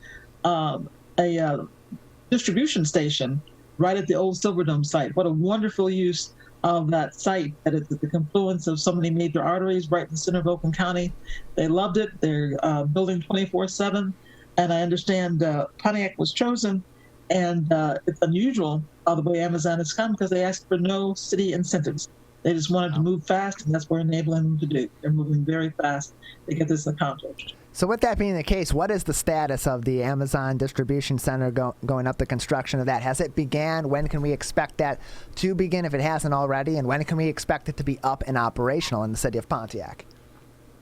distribution station right at the old Silverdome site. What a wonderful use of that site, that it's at the confluence of so many major arteries right in the center of Oakland County. They loved it. They're building 24/7. And I understand Pontiac was chosen. And it's unusual the way Amazon has come because they asked for no city incentives. They just wanted to move fast, and that's what we're enabling them to do. They're moving very fast to get this accomplished. So with that being the case, what is the status of the Amazon distribution center going up, the construction of that? Has it began? When can we expect that to begin if it hasn't already? And when can we expect it to be up and operational in the city of Pontiac?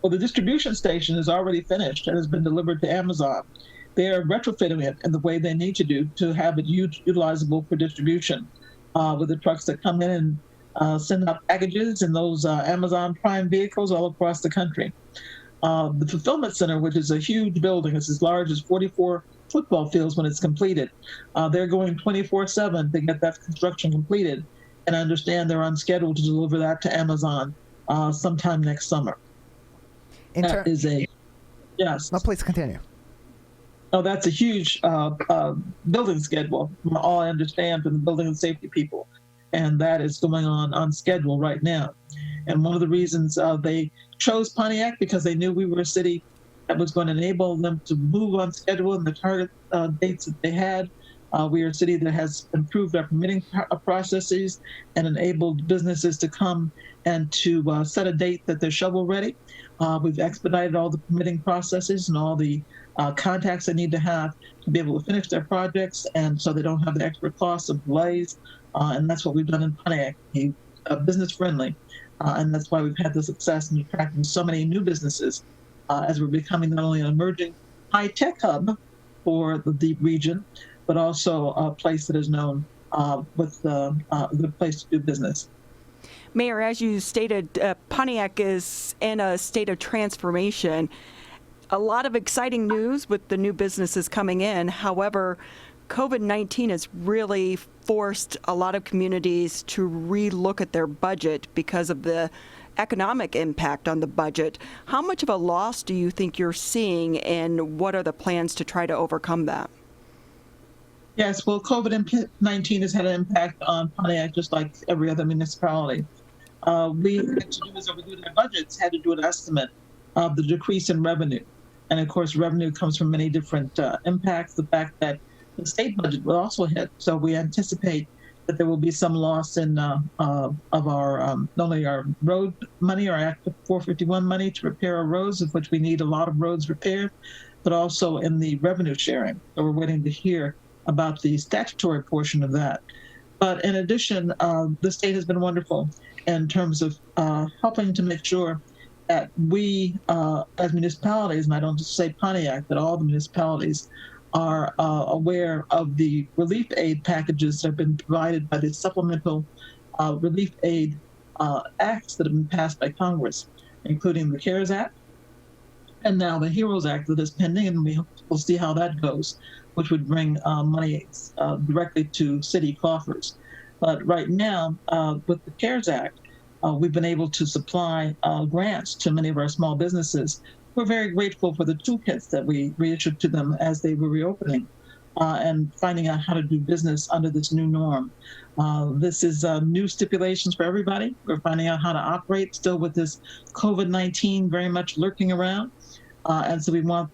Well, the distribution station is already finished and has been delivered to Amazon. They are retrofitting it in the way they need to do to have it utilizable for distribution with the trucks that come in and send out packages in those Amazon Prime vehicles all across the country. The fulfillment center, which is a huge building, it's as large as 44 football fields when it's completed. They're going 24/7 to get that construction completed, and I understand they're on schedule to deliver that to Amazon sometime next summer. That is a yes. No, please continue. Oh, that's a huge building schedule, from all I understand from the building and safety people. And that is going on schedule right now. And one of the reasons they chose Pontiac because they knew we were a city that was going to enable them to move on schedule and the target dates that they had. We are a city that has improved our permitting processes and enabled businesses to come and to set a date that they're shovel ready. We've expedited all the permitting processes and all the contacts they need to have to be able to finish their projects, and so they don't have the extra costs of delays. And that's what we've done in Pontiac, business friendly. And that's why we've had the success in attracting so many new businesses as we're becoming not only an emerging high-tech hub for the region, but also a place that is known with a good place to do business. Mayor, as you stated, Pontiac is in a state of transformation. A lot of exciting news with the new businesses coming in. However, COVID-19 has really forced a lot of communities to relook at their budget because of the economic impact on the budget. How much of a loss do you think you're seeing, and what are the plans to try to overcome that? Yes, well, COVID-19 has had an impact on Pontiac just like every other municipality. We had to do, as we do their budgets, had to do an estimate of the decrease in revenue. And of course, revenue comes from many different impacts. The fact that the state budget will also hit. So we anticipate that there will be some loss in of our not only our road money, our Act 451 money to repair our roads, of which we need a lot of roads repaired, but also in the revenue sharing. So we're waiting to hear about the statutory portion of that. But in addition, the state has been wonderful in terms of helping to make sure that we, as municipalities, and I don't just say Pontiac, but all the municipalities, are aware of the relief aid packages that have been provided by the supplemental relief aid acts that have been passed by Congress, including the CARES Act and now the HEROES Act that is pending, and we'll see how that goes, which would bring money directly to city coffers. But right now, with the CARES Act, we've been able to supply grants to many of our small businesses. We're very grateful for the toolkits that we reissued to them as they were reopening and finding out how to do business under this new norm. This is new stipulations for everybody. We're finding out how to operate still with this COVID-19 very much lurking around. And so we want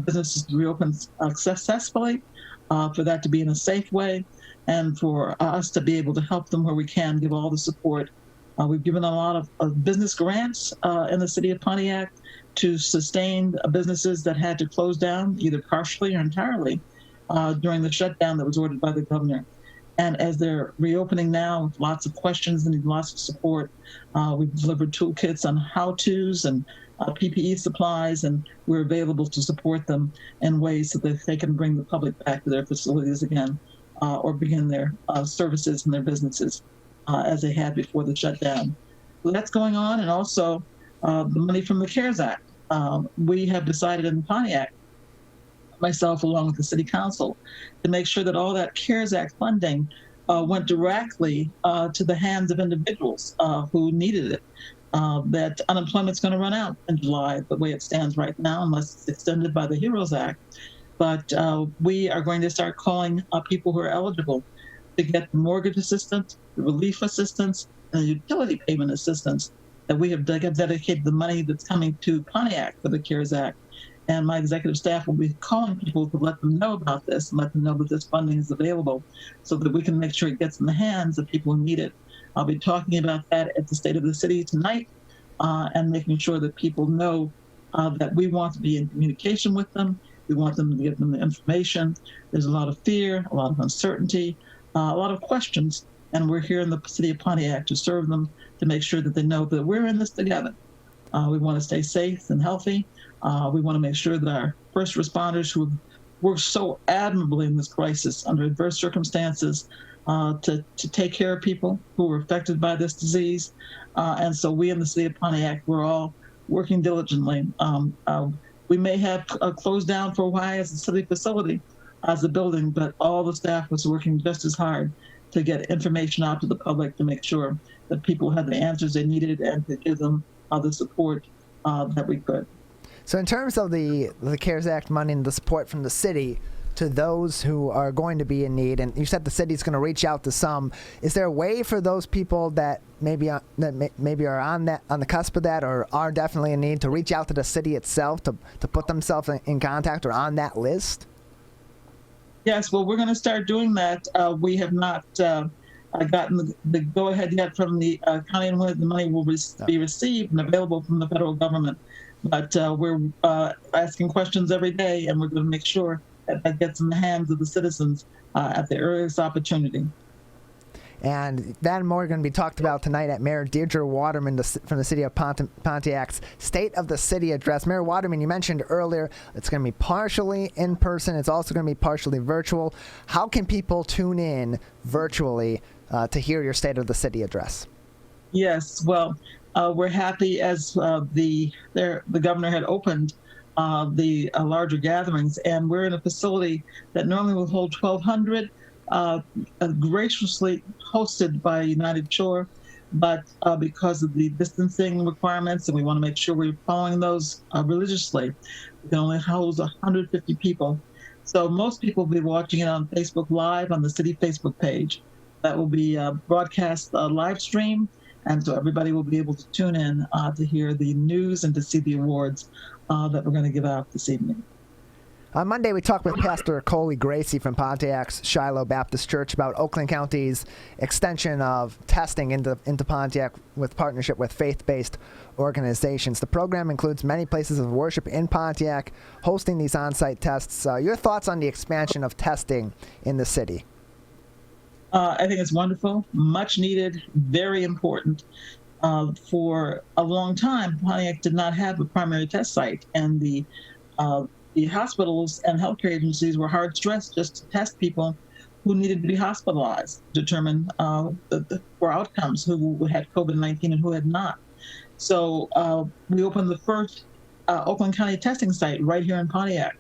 businesses to reopen successfully, for that to be in a safe way, and for us to be able to help them where we can, give all the support. We've given a lot of business grants in the city of Pontiac to sustain businesses that had to close down either partially or entirely during the shutdown that was ordered by the governor. And as they're reopening now with lots of questions and lots of support, we've delivered toolkits on how-tos and PPE supplies, and we're available to support them in ways so that they can bring the public back to their facilities again or begin their services and their businesses as they had before the shutdown. So that's going on, and also the money from the CARES Act. We have decided in Pontiac, myself along with the city council, to make sure that all that CARES Act funding went directly to the hands of individuals who needed it. That unemployment's going to run out in July the way it stands right now, unless it's extended by the HEROES Act. But we are going to start calling people who are eligible to get the mortgage assistance, the relief assistance, and the utility payment assistance that we have dedicated the money that's coming to Pontiac for the CARES Act. And my executive staff will be calling people to let them know about this and let them know that this funding is available so that we can make sure it gets in the hands of people who need it. I'll be talking about that at the State of the City tonight and making sure that people know that we want to be in communication with them. We want them to give them the information. There's a lot of fear, a lot of uncertainty, a lot of questions, and we're here in the city of Pontiac to serve them, to make sure that they know that we're in this together. We want to stay safe and healthy. We want to make sure that our first responders who have worked so admirably in this crisis under adverse circumstances to take care of people who were affected by this disease. And so we in the city of Pontiac, we're all working diligently. We may have closed down for a while as a city facility, as a building, but all the staff was working just as hard to get information out to the public to make sure that people had the answers they needed and to give them the support that we could. So in terms of the CARES Act money and the support from the city to those who are going to be in need, and you said the city's going to reach out to some, is there a way for those people that maybe are on the cusp of that or are definitely in need to reach out to the city itself to put themselves in contact or on that list? Yes, well, we're going to start doing that. We have not gotten the go-ahead yet from the county and when the money will be received and available from the federal government. But we're asking questions every day, and we're going to make sure that gets in the hands of the citizens at the earliest opportunity. And that and more are going to be talked about tonight at Mayor Deirdre Waterman from the city of Pontiac's State of the City address. Mayor Waterman, you mentioned earlier it's going to be partially in person. It's also going to be partially virtual. How can people tune in virtually to hear your State of the City address? Yes, well, we're happy as the governor had opened the larger gatherings, and we're in a facility that normally will hold 1,200. Graciously hosted by United Shore, but because of the distancing requirements, and we want to make sure we're following those religiously, we can only house 150 people. So most people will be watching it on Facebook Live on the city Facebook page. That will be broadcast live stream, and so everybody will be able to tune in to hear the news and to see the awards that we're going to give out this evening. On Monday, we talked with Pastor Coley Gracie from Pontiac's Shiloh Baptist Church about Oakland County's extension of testing into Pontiac with partnership with faith-based organizations. The program includes many places of worship in Pontiac hosting these on-site tests. Your thoughts on the expansion of testing in the city? I think it's wonderful, much needed, very important. For a long time, Pontiac did not have a primary test site, and the hospitals and healthcare agencies were hard stressed just to test people who needed to be hospitalized, determine for outcomes, who had COVID-19 and who had not. So we opened the first Oakland County testing site right here in Pontiac,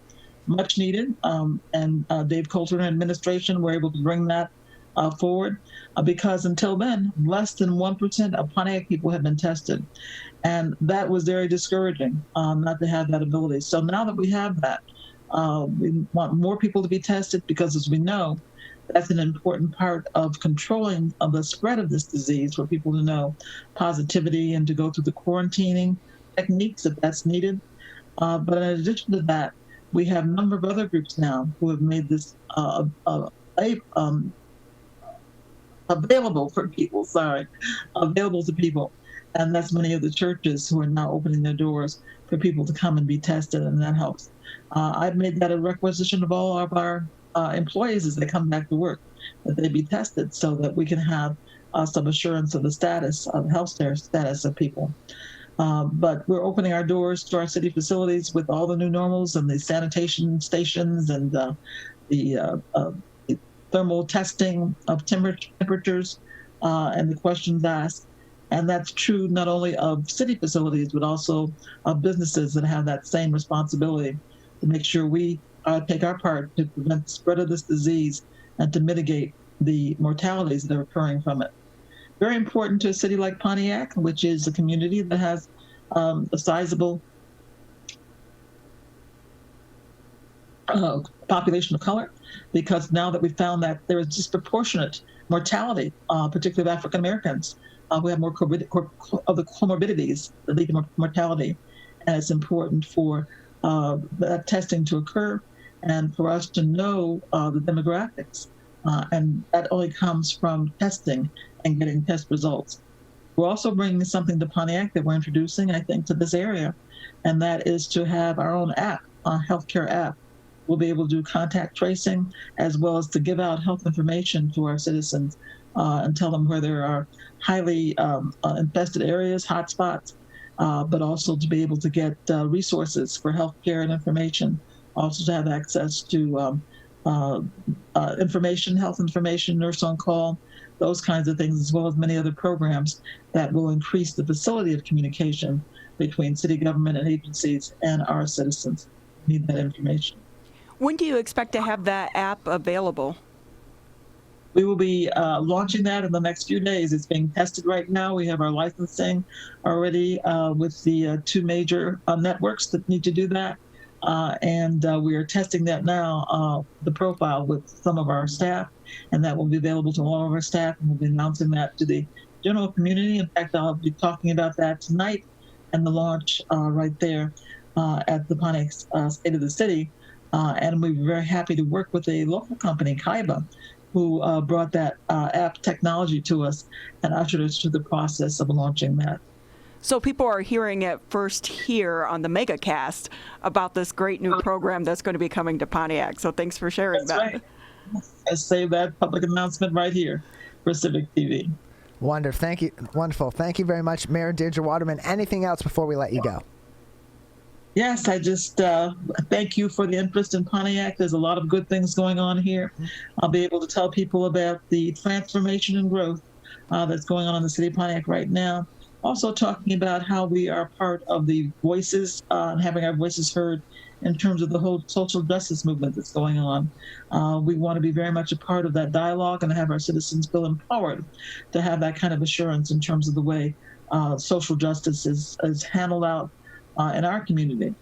much needed, and Dave Coulter and administration were able to bring that forward because until then, less than 1% of Pontiac people have been tested. And that was very discouraging not to have that ability. So now that we have that, we want more people to be tested because, as we know, that's an important part of controlling of the spread of this disease, for people to know positivity and to go through the quarantining techniques if that's needed. But in addition to that, we have a number of other groups now who have made this available for people, available to people. And that's many of the churches who are now opening their doors for people to come and be tested, and that helps. I've made that a requisition of all of our employees as they come back to work, that they be tested so that we can have some assurance of the status of health care status of people. But we're opening our doors to our city facilities with all the new normals and the sanitation stations and the thermal testing of temperatures and the questions asked. And that's true not only of city facilities, but also of businesses that have that same responsibility to make sure we take our part to prevent the spread of this disease and to mitigate the mortalities that are occurring from it. Very important to a city like Pontiac, which is a community that has a sizable population of color, because now that we've found that there is disproportionate mortality, particularly of African Americans, we have more of the comorbidities that lead to mortality, and it's important for that testing to occur and for us to know the demographics, and that only comes from testing and getting test results. We're also bringing something to Pontiac that we're introducing, I think, to this area, and that is to have our own app, a healthcare app. We'll be able to do contact tracing as well as to give out health information to our citizens and tell them where there are highly infested areas, hotspots, but also to be able to get resources for healthcare and information, also to have access to information, health information, nurse on call, those kinds of things, as well as many other programs that will increase the facility of communication between city government and agencies and our citizens who need that information. When do you expect to have that app available? We will be launching that in the next few days. It's being tested right now. We have our licensing already with the two major networks that need to do that. And we are testing that now, the profile with some of our staff, and that will be available to all of our staff, and we'll be announcing that to the general community. In fact, I'll be talking about that tonight and the launch right there at the Pontiac State of the City. And we were very happy to work with a local company, Kaiba, who brought that app technology to us and ushered us through the process of launching that. So people are hearing it first here on the Megacast about this great new program that's going to be coming to Pontiac. So thanks for sharing That's that. Right. I say that public announcement right here. for Civic TV. Wonderful. Thank you. Wonderful. Thank you very much, Mayor Deirdre Waterman. Anything else before we let you go? Yes, I just thank you for the interest in Pontiac. There's a lot of good things going on here. I'll be able to tell people about the transformation and growth that's going on in the city of Pontiac right now. Also talking about how we are part of the voices and having our voices heard in terms of the whole social justice movement that's going on. We want to be very much a part of that dialogue and have our citizens feel empowered to have that kind of assurance in terms of the way social justice is handled out in our community.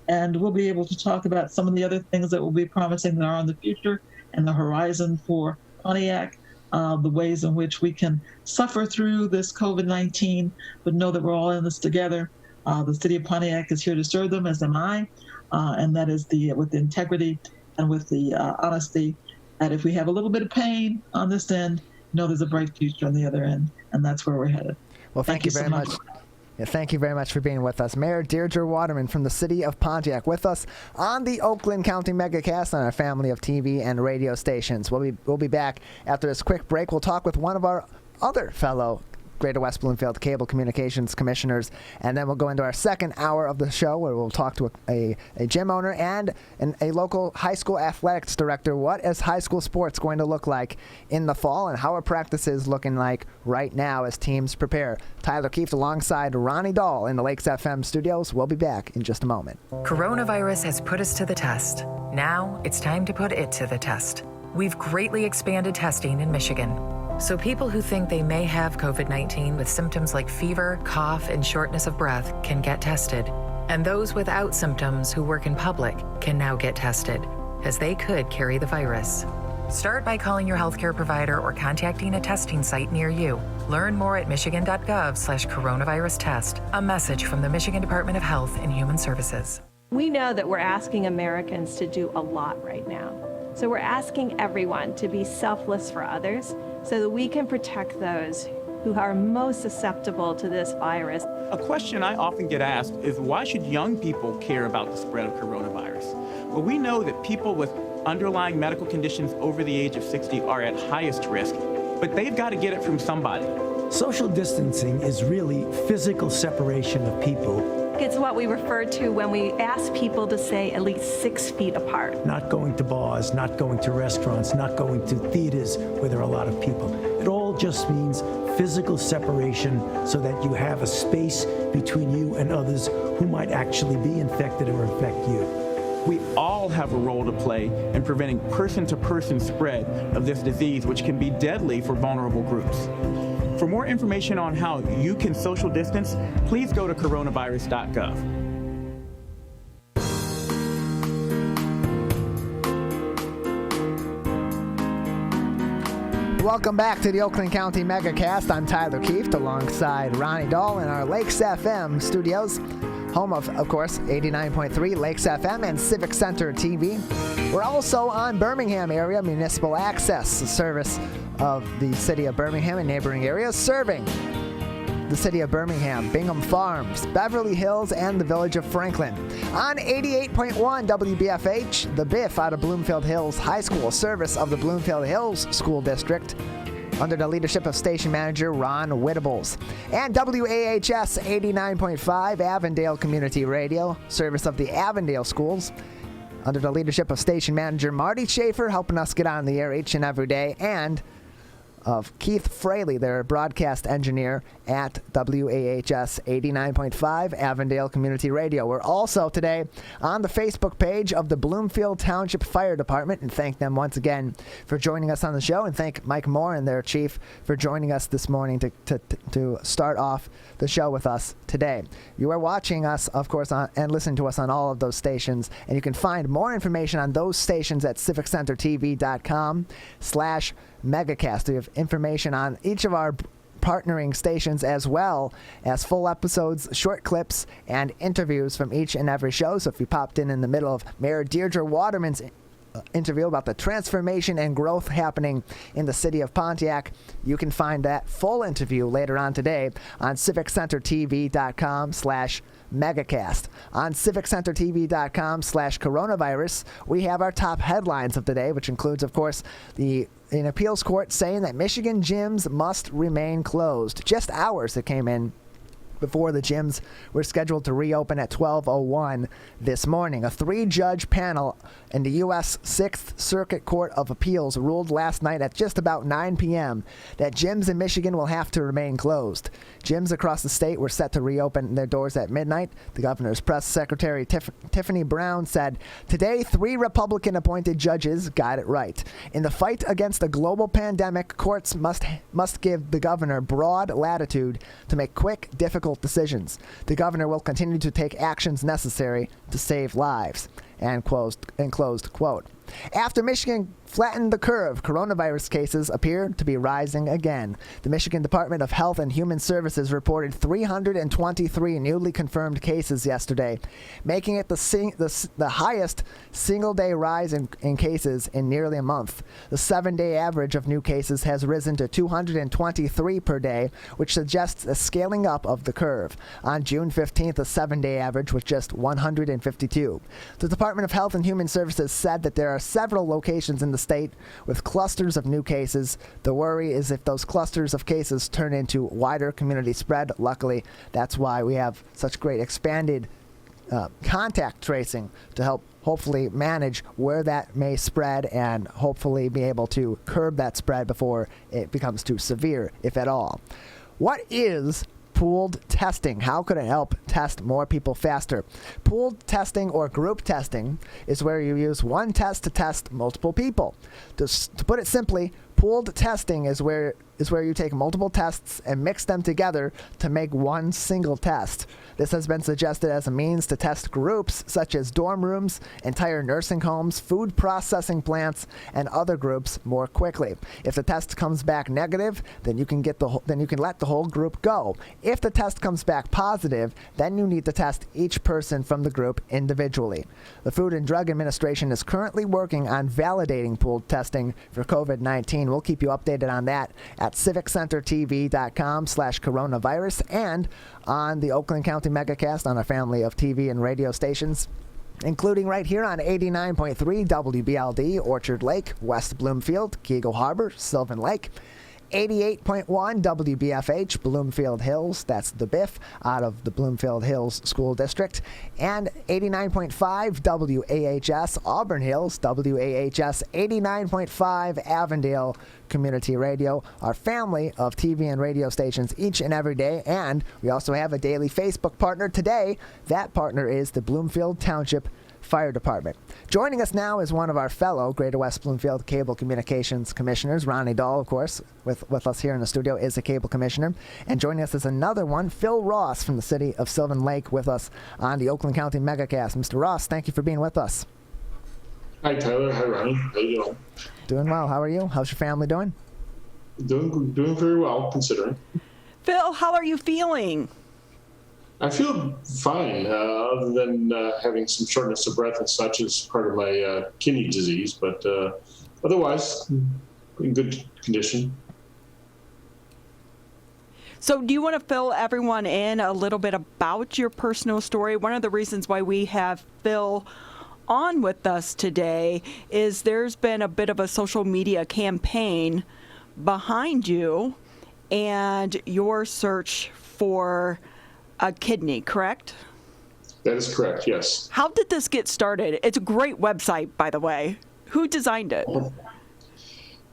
And we'll be able to talk about some of the other things that will be promising that are on the future and the horizon for Pontiac, the ways in which we can suffer through this COVID-19, but know that we're all in this together. The city of Pontiac is here to serve them, as am I, and that is with the integrity and with the honesty that if we have a little bit of pain on this end, know there's a bright future on the other end, and that's where we're headed. Well, thank you very much. Yeah, thank you very much for being with us. Mayor Deirdre Waterman from the city of Pontiac with us on the Oakland County Megacast on our family of TV and radio stations. We'll be back after this quick break. We'll talk with one of our other fellow Greater West Bloomfield Cable Communications Commissioners, and then we'll go into our second hour of the show where we'll talk to a gym owner and a local high school athletics director. What is high school sports going to look like in the fall, and how are practices looking like right now as teams prepare? Tyler Keefe alongside Ronnie Dahl in the Lakes FM studios. We'll be back in just a moment. Coronavirus has put us to the test. Now it's time to put it to the test. We've greatly expanded testing in Michigan. So people who think they may have COVID-19 with symptoms like fever, cough, and shortness of breath can get tested. And those without symptoms who work in public can now get tested, as they could carry the virus. Start by calling your healthcare provider or contacting a testing site near you. Learn more at michigan.gov/coronavirus test. A message from the Michigan Department of Health and Human Services. We know that we're asking Americans to do a lot right now. So we're asking everyone to be selfless for others so that we can protect those who are most susceptible to this virus. A question I often get asked is, why should young people care about the spread of coronavirus? Well, we know that people with underlying medical conditions over the age of 60 are at highest risk, but they've got to get it from somebody. Social distancing is really physical separation of people. It's what we refer to when we ask people to stay at least 6 feet apart. Not going to bars, not going to restaurants, not going to theaters where there are a lot of people. It all just means physical separation so that you have a space between you and others who might actually be infected or infect you. We all have a role to play in preventing person-to-person spread of this disease, which can be deadly for vulnerable groups. For more information on how you can social distance, please go to coronavirus.gov. Welcome back to the Oakland County Megacast. I'm Tyler Keefe alongside Ronnie Dahl in our Lakes FM studios, home of course, 89.3 Lakes FM and Civic Center TV. We're also on Birmingham area municipal access service of the city of Birmingham and neighboring areas, serving the city of Birmingham, Bingham Farms, Beverly Hills, and the village of Franklin. On 88.1 WBFH, the Biff out of Bloomfield Hills High School, service of the Bloomfield Hills School District, under the leadership of station manager Ron Whittables. And WAHS 89.5 Avondale Community Radio, service of the Avondale Schools, under the leadership of station manager Marty Schaefer, helping us get on the air each and every day, and of Keith Fraley, their broadcast engineer at WAHS 89.5 Avondale Community Radio. We're also today on the Facebook page of the Bloomfield Township Fire Department, and thank them once again for joining us on the show, and thank Mike Morin, their chief, for joining us this morning to start off the show with us today. You are watching us, of course, and listening to us on all of those stations, and you can find more information on those stations at civiccentertv.com/megacast. We have information on each of our partnering stations, as well as full episodes, short clips, and interviews from each and every show. So if you popped in the middle of Mayor Deirdre Waterman's interview about the transformation and growth happening in the city of Pontiac. You can find that full interview later on today on civiccentertv.com/megacast. On civiccentertv.com/coronavirus, we have our top headlines of the day, which includes, of course, an appeals court saying that Michigan gyms must remain closed. Just hours that came in before the gyms were scheduled to reopen at 12:01 this morning. A 3-judge panel in the U.S. 6th Circuit Court of Appeals ruled last night at just about 9 p.m. that gyms in Michigan will have to remain closed. Gyms across the state were set to reopen their doors at midnight. The governor's press secretary, Tiffany Brown, said, "Today, 3 Republican-appointed judges got it right. In the fight against a global pandemic, courts must give the governor broad latitude to make quick, difficult decisions. The governor will continue to take actions necessary to save lives." And closed quote. After Michigan flattened the curve, coronavirus cases appear to be rising again. The Michigan Department of Health and Human Services reported 323 newly confirmed cases yesterday, making it the highest single-day rise in cases in nearly a month. The 7-day average of new cases has risen to 223 per day, which suggests a scaling up of the curve. On June 15th, the 7-day average was just 152. The Department of Health and Human Services said that there are several locations in the state with clusters of new cases. The worry is if those clusters of cases turn into wider community spread. Luckily, that's why we have such great expanded contact tracing to help hopefully manage where that may spread and hopefully be able to curb that spread before it becomes too severe, if at all. What is pooled testing? How could it help test more people faster? Pooled testing or group testing is where you use one test to test multiple people. To put it simply, pooled testing is where you take multiple tests and mix them together to make one single test. This has been suggested as a means to test groups such as dorm rooms, entire nursing homes, food processing plants, and other groups more quickly. If the test comes back negative, then you can let the whole group go. If the test comes back positive, then you need to test each person from the group individually. The Food and Drug Administration is currently working on validating pooled testing for COVID-19. We'll keep you updated on that at civiccentertv.com/coronavirus and on the Oakland County Megacast on a family of TV and radio stations, including right here on 89.3 WBLD, Orchard Lake, West Bloomfield, Keagle Harbor, Sylvan Lake, 88.1 WBFH, Bloomfield Hills, that's the BIF, out of the Bloomfield Hills School District, and 89.5 WAHS, Auburn Hills, WAHS 89.5 Avondale Community Radio, our family of TV and radio stations each and every day, and we also have a daily Facebook partner today. That partner is the Bloomfield Township Fire Department. Joining us now is one of our fellow Greater West Bloomfield Cable Communications Commissioners, Ronnie Dahl, of course, with us here in the studio, is a cable commissioner. And joining us is another one, Phil Ross from the city of Sylvan Lake, with us on the Oakland County Megacast. Mr. Ross, thank you for being with us. Hi, Tyler. Hi, Ronnie. How you doing? Doing well. How are you? How's your family doing? Doing very well, considering. Phil, how are you feeling? I feel fine, other than having some shortness of breath and such as part of my kidney disease, but otherwise, in good condition. So do you want to fill everyone in a little bit about your personal story? One of the reasons why we have Phil on with us today is there's been a bit of a social media campaign behind you and your search for a kidney, correct? That is correct, yes. How did this get started? It's a great website, by the way. Who designed it?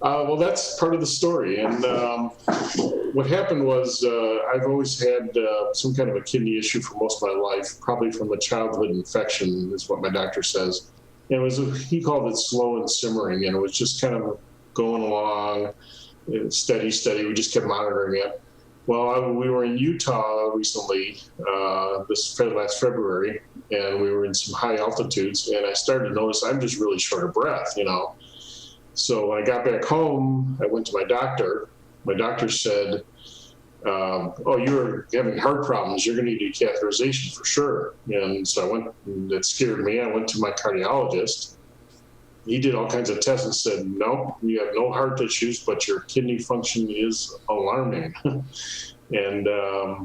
Well, that's part of the story. And what happened was I've always had some kind of a kidney issue for most of my life, probably from a childhood infection is what my doctor says. And he called it slow and simmering, and it was just kind of going along, steady. We just kept monitoring it. Well, we were in Utah recently, this last February, and we were in some high altitudes, and I started to notice I'm just really short of breath, So when I got back home, I went to my doctor. My doctor said, you're having heart problems. You're going to need a catheterization for sure. And so I went, and that scared me. I went to my cardiologist, he did all kinds of tests and said, no, you have no heart issues, but your kidney function is alarming. And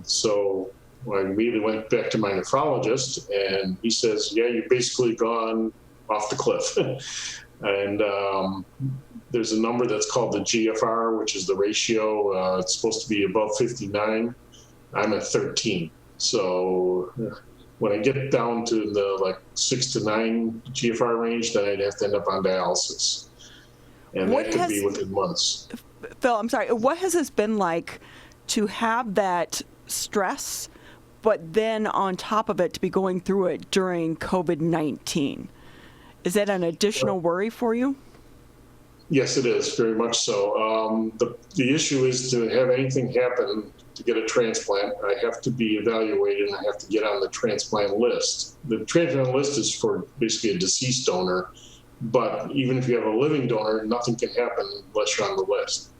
so I immediately went back to my nephrologist, and he says, yeah, you've basically gone off the cliff. And there's a number that's called the GFR, which is the ratio. It's supposed to be above 59. I'm at 13. So when I get down to the 6 to 9 GFR range, then I'd have to end up on dialysis. And that could be within months. Phil, I'm sorry. What has this been like to have that stress, but then on top of it to be going through it during COVID-19? Is that an additional worry for you? Yes, it is, very much so. The issue is to have anything happen to get a transplant, I have to be evaluated and I have to get on the transplant list. The transplant list is for basically a deceased donor, but even if you have a living donor, nothing can happen unless you're on the list.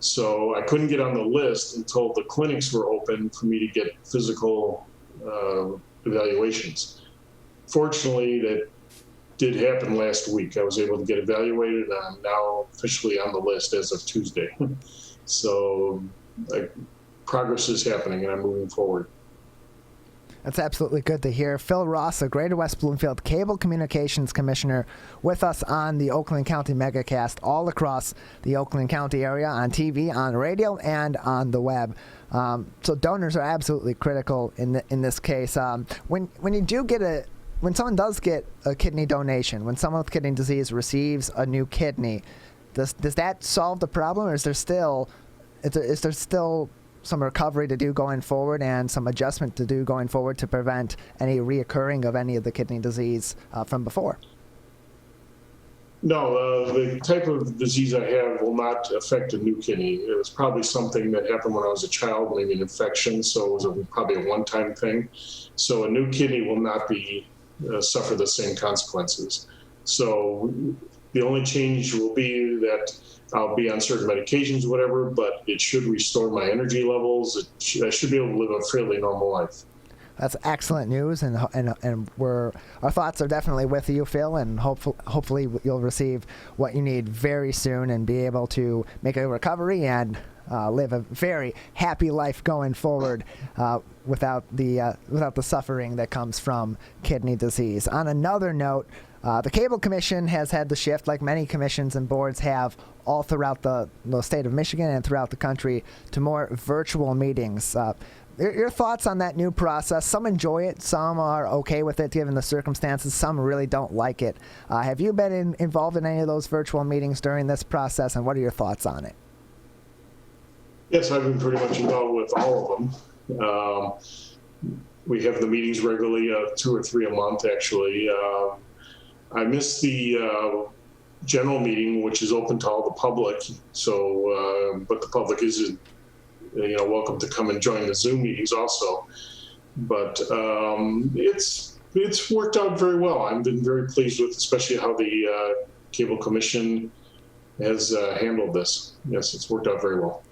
So I couldn't get on the list until the clinics were open for me to get physical evaluations. Fortunately, that did happen last week. I was able to get evaluated, and I'm now officially on the list as of Tuesday. So progress is happening, and I'm moving forward. That's absolutely good to hear. Phil Ross, the Greater West Bloomfield Cable Communications Commissioner, with us on the Oakland County Megacast all across the Oakland County area, on TV, on radio, and on the web. So donors are absolutely critical in this case. When someone does get a kidney donation, when someone with kidney disease receives a new kidney, does that solve the problem, or is there still some recovery to do going forward and some adjustment to do going forward to prevent any reoccurring of any of the kidney disease from before? No, the type of disease I have will not affect a new kidney. It was probably something that happened when I was a child, maybe an infection, so it was probably a one-time thing. So a new kidney will not be suffer the same consequences. So the only change will be that I'll be on certain medications, whatever, but it should restore my energy levels. I should be able to live a fairly normal life. That's excellent news, and our thoughts are definitely with you, Phil, and hopefully you'll receive what you need very soon and be able to make a recovery and live a very happy life going forward without the suffering that comes from kidney disease. On another note, the Cable Commission has had to shift, like many commissions and boards have all throughout the state of Michigan and throughout the country, to more virtual meetings. Your thoughts on that new process? Some enjoy it, some are okay with it given the circumstances, some really don't like it. Have you been involved in any of those virtual meetings during this process, and what are your thoughts on it? Yes, I've been pretty much involved with all of them. We have the meetings regularly, 2 or 3 a month, actually. I missed the general meeting, which is open to all the public. So, but the public is, welcome to come and join the Zoom meetings also. But it's worked out very well. I've been very pleased with, especially how the Cable Commission has handled this. Yes, it's worked out very well.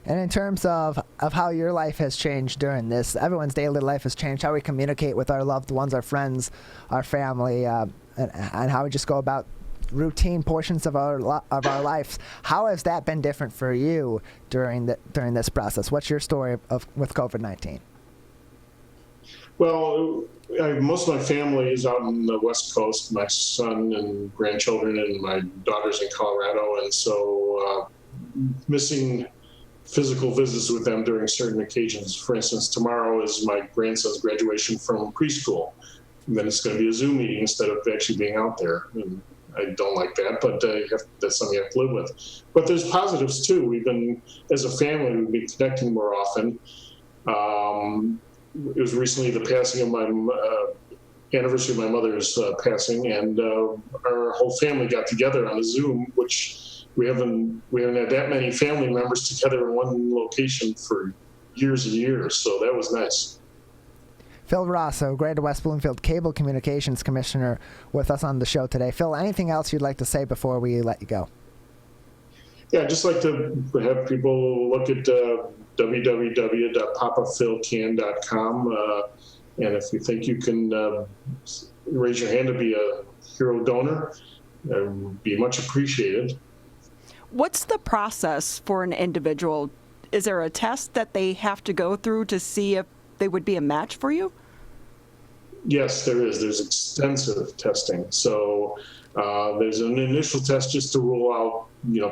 And in terms of how your life has changed during this, everyone's daily life has changed, how we communicate with our loved ones, our friends, our family, and how we just go about routine portions of our lives. How has that been different for you during this process? What's your story with COVID-19? Well, most of my family is out on the West Coast, my son and grandchildren, and my daughter's in Colorado, and so missing physical visits with them during certain occasions. For instance, tomorrow is my grandson's graduation from preschool. And then it's going to be a Zoom meeting instead of actually being out there. And I don't like that, but that's something you have to live with. But there's positives too. As a family, we've been connecting more often. It was recently the passing of my anniversary of my mother's passing, and our whole family got together on a Zoom, which we haven't had that many family members together in one location for years and years, so that was nice. Phil Rosso, Greater West Bloomfield Cable Communications Commissioner, with us on the show today. Phil, anything else you'd like to say before we let you go? Yeah, I'd just like to have people look at www.papaphilcan.com, and if you think you can raise your hand to be a hero donor, would be much appreciated. What's the process for an individual? Is there a test that they have to go through to see if they would be a match for you? Yes, there is. There's extensive testing. So there's an initial test just to rule out,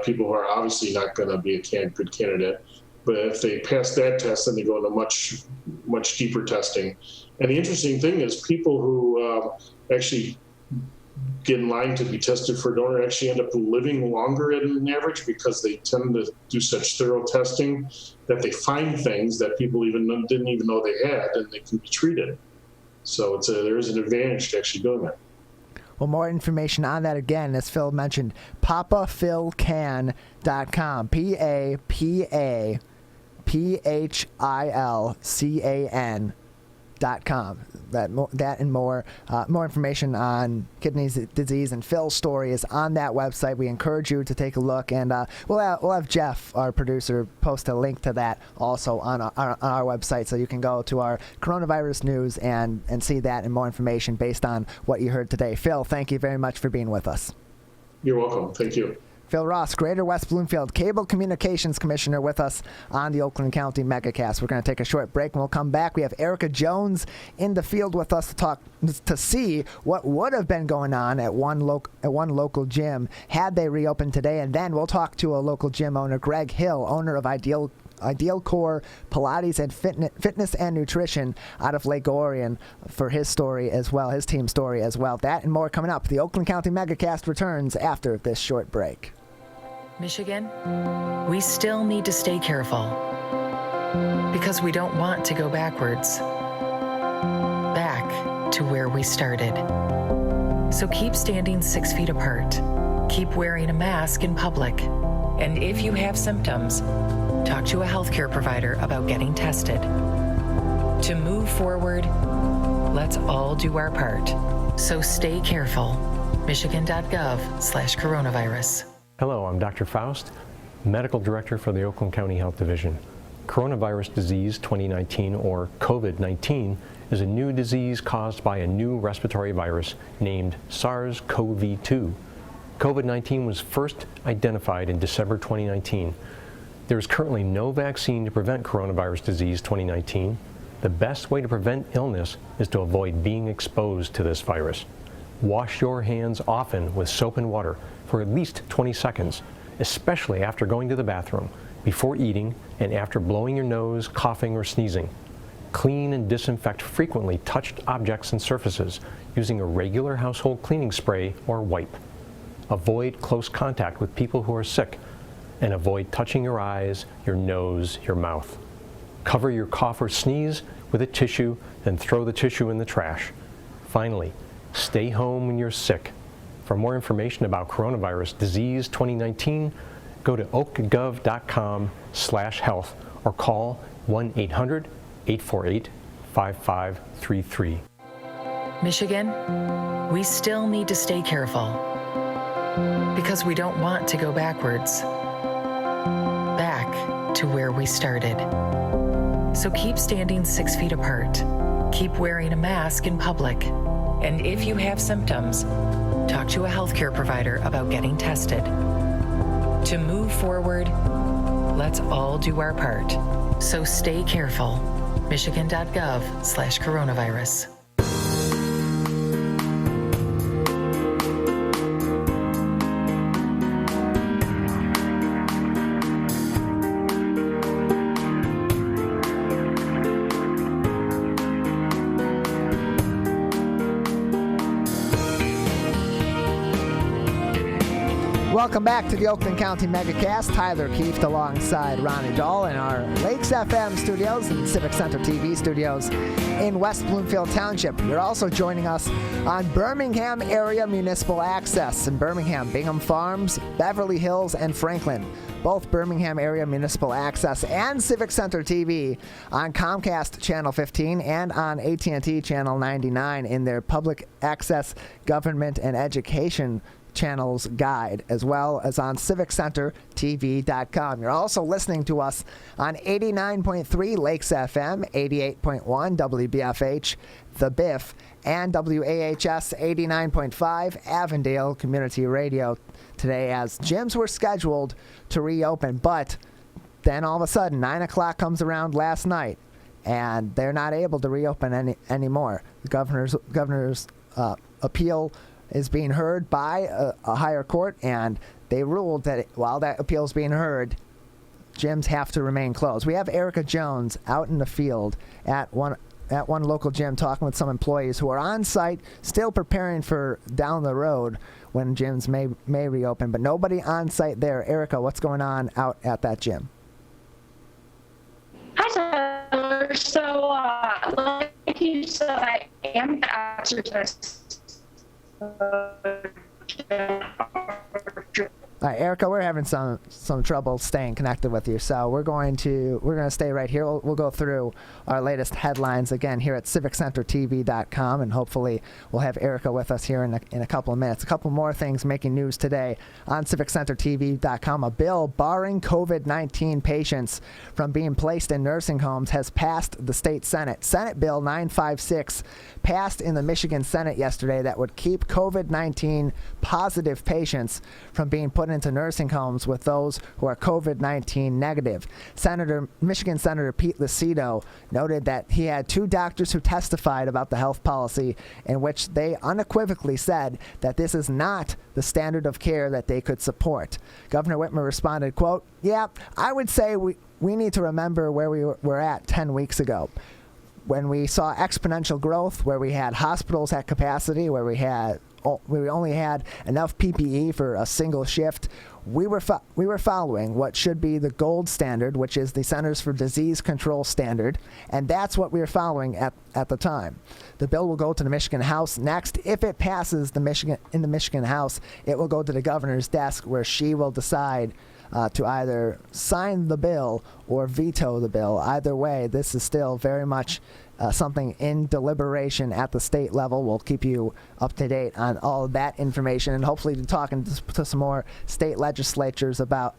people who are obviously not going to be a good candidate. But if they pass that test, then they go into much, much deeper testing. And the interesting thing is people who actually get in line to be tested for donor actually end up living longer than average because they tend to do such thorough testing that they find things that people didn't even know they had, and they can be treated. So there is an advantage to actually doing that. Well, more information on that, again, as Phil mentioned, papafilcan.com, PAPAPHILCAN.com. That and more information on kidney disease and Phil's story is on that website. We encourage you to take a look, and we'll have Jeff, our producer, post a link to that also on our website, so you can go to our coronavirus news and see that and more information based on what you heard today. Phil, thank you very much for being with us. You're welcome. Thank you. Phil Ross, Greater West Bloomfield Cable Communications Commissioner, with us on the Oakland County Megacast. We're going to take a short break, and we'll come back. We have Erica Jones in the field with us to see what would have been going on at one local gym had they reopened today. And then we'll talk to a local gym owner, Greg Hill, owner of Ideal Core Pilates and Fitness and Nutrition out of Lake Orion, for his story as well, his team story as well. That and more coming up. The Oakland County Megacast returns after this short break. Michigan, we still need to stay careful because we don't want to go backwards, back to where we started. So keep standing 6 feet apart, keep wearing a mask in public, and if you have symptoms, talk to a healthcare provider about getting tested. To move forward, let's all do our part. So stay careful. Michigan.gov/coronavirus. Hello, I'm Dr. Faust, Medical Director for the Oakland County Health Division. Coronavirus disease 2019, or COVID-19, is a new disease caused by a new respiratory virus named SARS-CoV-2. COVID-19 was first identified in December 2019. There is currently no vaccine to prevent coronavirus disease 2019. The best way to prevent illness is to avoid being exposed to this virus. Wash your hands often with soap and water for at least 20 seconds, especially after going to the bathroom, before eating, and after blowing your nose, coughing, or sneezing. Clean and disinfect frequently touched objects and surfaces using a regular household cleaning spray or wipe. Avoid close contact with people who are sick, and avoid touching your eyes, your nose, your mouth. Cover your cough or sneeze with a tissue, then throw the tissue in the trash. Finally, stay home when you're sick. For more information about coronavirus disease 2019, go to oakgov.com/health or call 1-800-848-5533. Michigan, we still need to stay careful because we don't want to go backwards, back to where we started. So keep standing 6 feet apart, keep wearing a mask in public, and if you have symptoms, talk to a healthcare provider about getting tested. To move forward, let's all do our part. So stay careful. Michigan.gov/coronavirus. Welcome back to the Oakland County Megacast. Tyler Keefe alongside Ronnie Dahl in our Lakes FM studios and Civic Center TV studios in West Bloomfield Township. You're also joining us on Birmingham Area Municipal Access in Birmingham, Bingham Farms, Beverly Hills, and Franklin. Both Birmingham Area Municipal Access and Civic Center TV on Comcast Channel 15 and on AT&T Channel 99 in their public access, government, and education Channel's guide, as well as on CivicCenterTV.com. You're also listening to us on 89.3 Lakes FM, 88.1 WBFH, The Biff, and WAHS 89.5 Avondale Community Radio today, as gyms were scheduled to reopen, but then all of a sudden 9 o'clock comes around last night and they're not able to reopen anymore. The governor's appeal is being heard by a higher court, and they ruled that while that appeal is being heard, gyms have to remain closed. We have Erica Jones out in the field at one local gym talking with some employees who are on site, still preparing for down the road when gyms may reopen, but nobody on site there. Erica, what's going on out at that gym? Hi, Tyler. So, like you said, I am the exercise. All right, Erica, we're having some trouble staying connected with you, so we're going to stay right here. We'll go through our latest headlines again here at CivicCenterTV.com, and hopefully we'll have Erica with us here in a couple of minutes. A couple more things making news today on CivicCenterTV.com. A bill barring COVID-19 patients from being placed in nursing homes has passed the state Senate. Senate Bill 956 passed in the Michigan Senate yesterday that would keep COVID-19 positive patients from being put into nursing homes with those who are COVID-19 negative. Michigan Senator Pete Lucido noted that he had two doctors who testified about the health policy in which they unequivocally said that this is not the standard of care that they could support. Governor Whitmer responded, quote, "Yeah, I would say we need to remember where we were at 10 weeks ago. When we saw exponential growth, where we had hospitals at capacity, where we only had enough PPE for a single shift, we were following what should be the gold standard, which is the Centers for Disease Control standard, and that's what we were following at the time." The bill will go to the Michigan House next. If it passes in the Michigan House, it will go to the governor's desk, where she will decide to either sign the bill or veto the bill. Either way, this is still very much something in deliberation at the state level. We'll keep you up to date on all of that information, and hopefully talking to some more state legislators about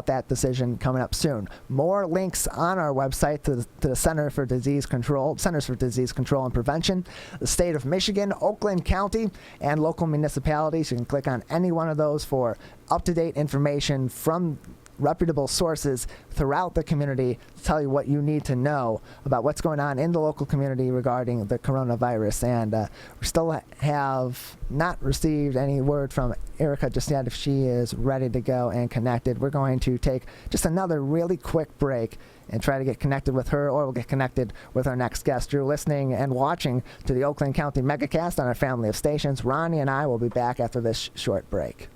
that decision coming up soon. More links on our website to the Centers for Disease Control and Prevention, the state of Michigan, Oakland County, and local municipalities. You can click on any one of those for up-to-date information from reputable sources throughout the community to tell you what you need to know about what's going on in the local community regarding the coronavirus. And we still have not received any word from Erica just yet if she is ready to go and connected. We're going to take just another really quick break and try to get connected with her, or we'll get connected with our next guest. You're listening and watching to the Oakland County Megacast on our family of stations. Ronnie and I will be back after this short break.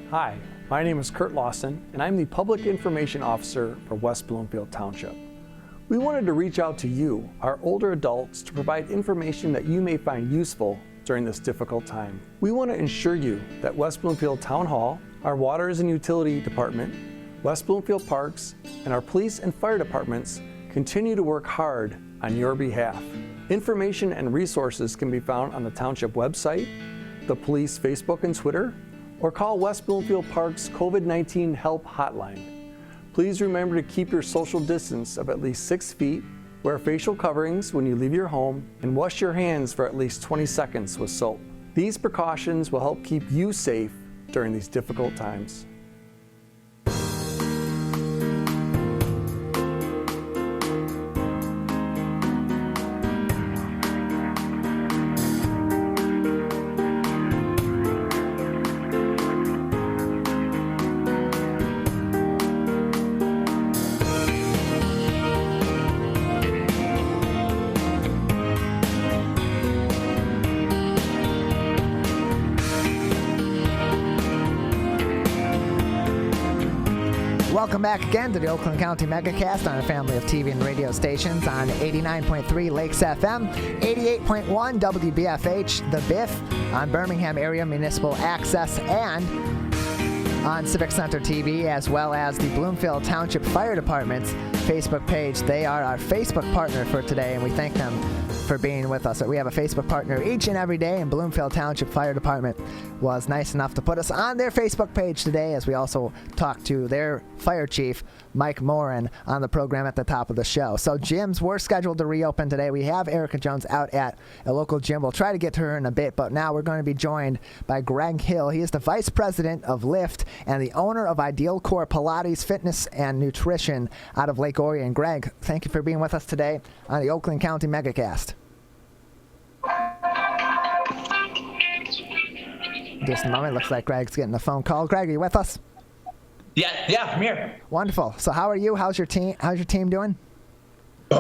Hi, my name is Kurt Lawson, and I'm the Public Information Officer for West Bloomfield Township. We wanted to reach out to you, our older adults, to provide information that you may find useful during this difficult time. We want to ensure you that West Bloomfield Town Hall, our Waters and Utility Department, West Bloomfield Parks, and our police and fire departments continue to work hard on your behalf. Information and resources can be found on the Township website, the police Facebook and Twitter, or call West Bloomfield Park's COVID-19 Help Hotline. Please remember to keep your social distance of at least 6 feet, wear facial coverings when you leave your home, and wash your hands for at least 20 seconds with soap. These precautions will help keep you safe during these difficult times. Welcome back again to the Oakland County Megacast on a family of TV and radio stations on 89.3 Lakes FM, 88.1 WBFH, The Biff, on Birmingham Area Municipal Access, and on Civic Center TV, as well as the Bloomfield Township Fire Department's Facebook page. They are our Facebook partner for today, and we thank them for being with us. We have a Facebook partner each and every day, and Bloomfield Township Fire Department was nice enough to put us on their Facebook page today, as we also talked to their fire chief, Mike Morin, on the program at the top of the show. So gyms were scheduled to reopen today. We have Erica Jones out at a local gym. We'll try to get to her in a bit, but now we're going to be joined by Greg Hill. He is the vice president of Lyft and the owner of Ideal Core Pilates Fitness and Nutrition out of Lake Orion. Greg, thank you for being with us today on the Oakland County Megacast. Just a moment. Looks like Greg's getting a phone call. Greg, are you with us? Yeah, I'm here. Wonderful. So how are you? How's your team doing?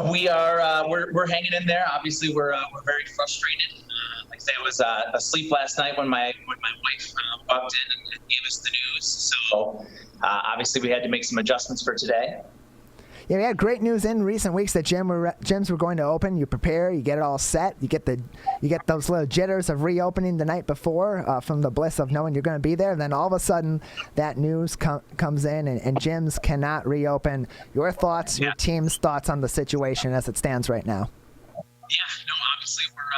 We are we're hanging in there. Obviously, we're very frustrated. Like I say, I was asleep last night when my wife walked in and gave us the news. So obviously, we had to make some adjustments for today. Yeah, we had great news in recent weeks that gyms were going to open. You prepare, you get it all set, you get those little jitters of reopening the night before from the bliss of knowing you're going to be there. And then all of a sudden, that news comes in, and gyms cannot reopen. Your thoughts, your team's thoughts on the situation as it stands right now? Yeah, no, obviously we're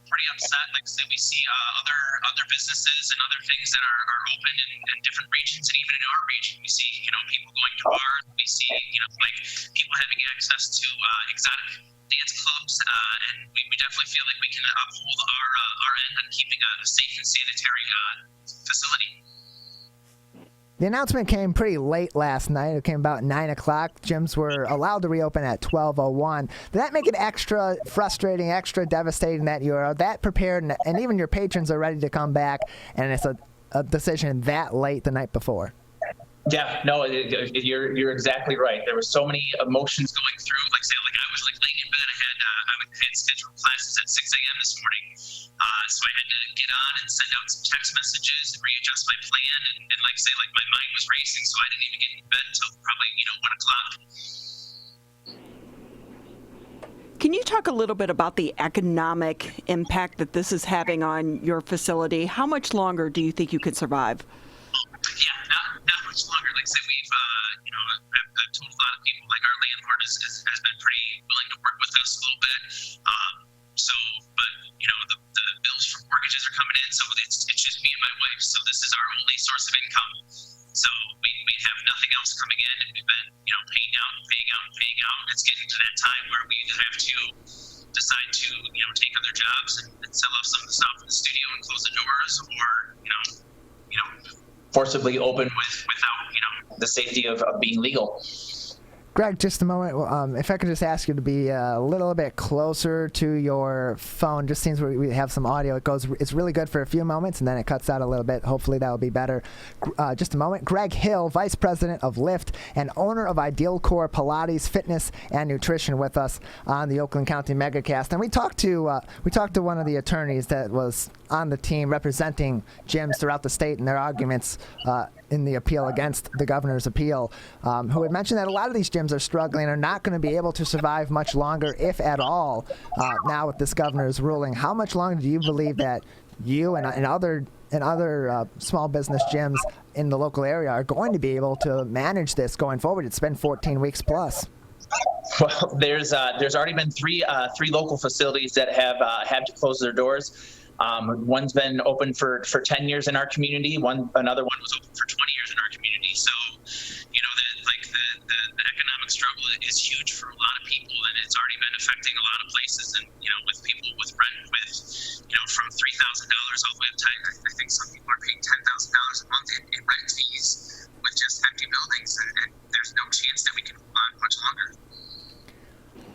pretty upset. Like I said, we see other businesses and other things that are open in different regions, and even in our region, we see people going to bars. We see like people having access to exotic dance clubs, and we definitely feel like we can uphold our end on keeping a safe and sanitary facility. The announcement came pretty late last night. It came about 9 o'clock. Gyms were allowed to reopen at 12:01. Did that make it extra frustrating, extra devastating that you're that prepared and even your patrons are ready to come back, and it's a decision that late the night before? Yeah, no, you're exactly right. There were so many emotions going through. Like I was laying in bed. I had scheduled classes at 6 a.m. this morning, so I had to get on and send out some text messages and readjust my plan. And my mind was racing, so I didn't even get in bed until probably 1 o'clock. Can you talk a little bit about the economic impact that this is having on your facility? How much longer do you think you could survive? Yeah, not much longer. Like I said, we've, I've told a lot of people, like our landlord has been pretty willing to work with us a little bit. But the bills for mortgages are coming in, so it's just me and my wife. So this is our only source of income. So we have nothing else coming in, and we've been, paying out and paying out and paying out. It's getting to that time where we either have to decide to, take other jobs and sell off some of the stuff in the studio and close the doors, or, forcibly open without the safety of being legal. Greg, just a moment. If I could just ask you to be a little bit closer to your phone. Just seems we have some audio. It's really good for a few moments, and then it cuts out a little bit. Hopefully that will be better. Just a moment. Greg Hill, Vice President of Lyft and owner of Ideal Core Pilates Fitness and Nutrition, with us on the Oakland County Megacast. And we talked to one of the attorneys that was on the team representing gyms throughout the state in their arguments in the appeal against the governor's appeal, who had mentioned that a lot of these gyms are struggling, are not going to be able to survive much longer, if at all, now with this governor's ruling. How much longer do you believe that you and other small business gyms in the local area are going to be able to manage this going forward? It's been 14 weeks plus. Well, there's already been three local facilities that have had to close their doors. One's been open for 10 years in our community. Another one was open for 20 years in our community. So, the economic struggle is huge for a lot of people, and it's already been affecting a lot of places. And with people with rent from $3,000 all the way up to, I think some people are paying $10,000 a month in rent fees with just empty buildings, and there's no chance that we can hold on much longer.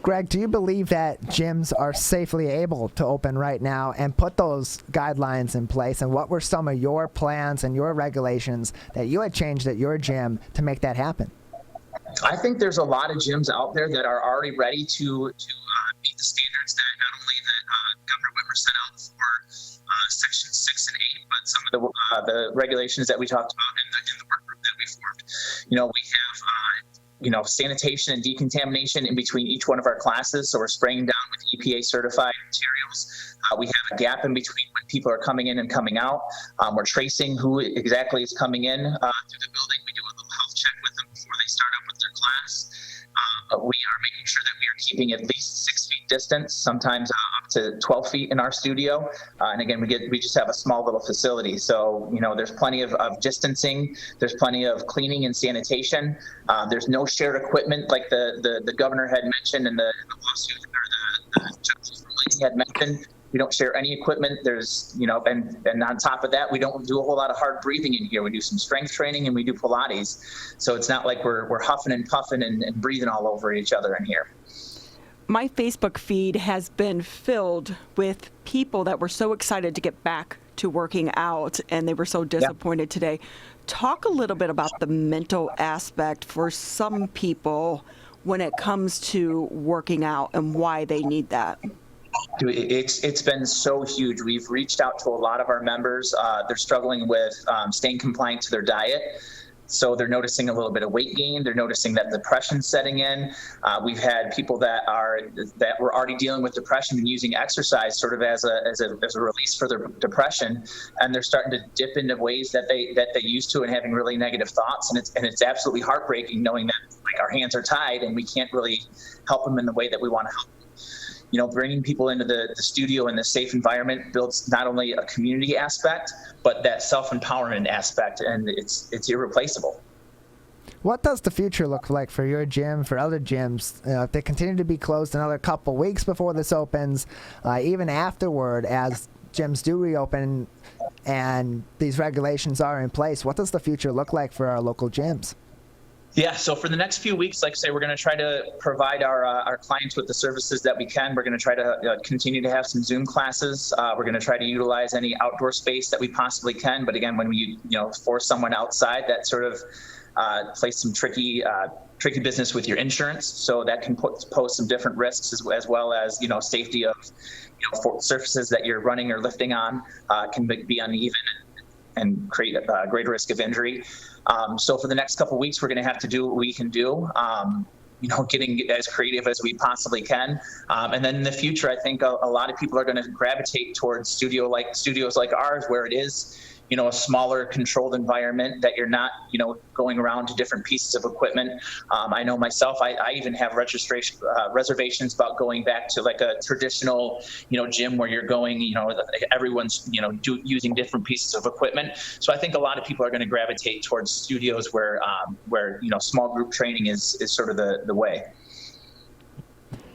Greg, do you believe that gyms are safely able to open right now and put those guidelines in place? And what were some of your plans and your regulations that you had changed at your gym to make that happen? I think there's a lot of gyms out there that are already ready to meet the standards that not only that Governor Whitmer set out for Section 6 and 8, but some of the regulations that we talked about in the work group that we formed. We have sanitation and decontamination in between each one of our classes. So we're spraying down with EPA certified materials. We have a gap in between when people are coming in and coming out. We're tracing who exactly is coming in through the building. We do a little health check with them before they start up with their class. we are making sure that we are keeping at least 6 feet distance, sometimes up to 12 feet in our studio. And again, we just have a small little facility. So, there's plenty of distancing. There's plenty of cleaning and sanitation. There's no shared equipment like the governor had mentioned in the lawsuit, or the judge had mentioned. We don't share any equipment. There's, and on top of that, we don't do a whole lot of hard breathing in here. We do some strength training and we do Pilates. So it's not like we're huffing and puffing and breathing all over each other in here. My Facebook feed has been filled with people that were so excited to get back to working out, and they were so disappointed today. Talk a little bit about the mental aspect for some people when it comes to working out and why they need that. Dude, it's been so huge. We've reached out to a lot of our members. They're struggling with staying compliant to their diet. So they're noticing a little bit of weight gain. They're noticing that depression's setting in. We've had people that were already dealing with depression and using exercise sort of as a release for their depression, and they're starting to dip into ways that they used to and having really negative thoughts. And it's absolutely heartbreaking knowing that our hands are tied and we can't really help them in the way that we want to help them. Bringing people into the studio in this safe environment builds not only a community aspect, but that self-empowerment aspect, and it's irreplaceable. What does the future look like for your gym, for other gyms? If they continue to be closed another couple weeks before this opens, even afterward, as gyms do reopen and these regulations are in place, what does the future look like for our local gyms? Yeah, so for the next few weeks, like I say, we're going to try to provide our clients with the services that we can. We're going to try to continue to have some Zoom classes. We're going to try to utilize any outdoor space that we possibly can. But again, when we force someone outside, that sort of plays some tricky business with your insurance. So that can pose some different risks as well as safety of surfaces that you're running or lifting on can be uneven and create a greater risk of injury. So for the next couple of weeks, we're going to have to do what we can do, getting as creative as we possibly can. And then in the future, I think a lot of people are going to gravitate towards studios like ours, where it is, a smaller controlled environment that you're not, going around to different pieces of equipment. I know myself, I even have reservations about going back to like a traditional, gym where you're going, everyone's, using different pieces of equipment. So I think a lot of people are going to gravitate towards studios where small group training is sort of the way.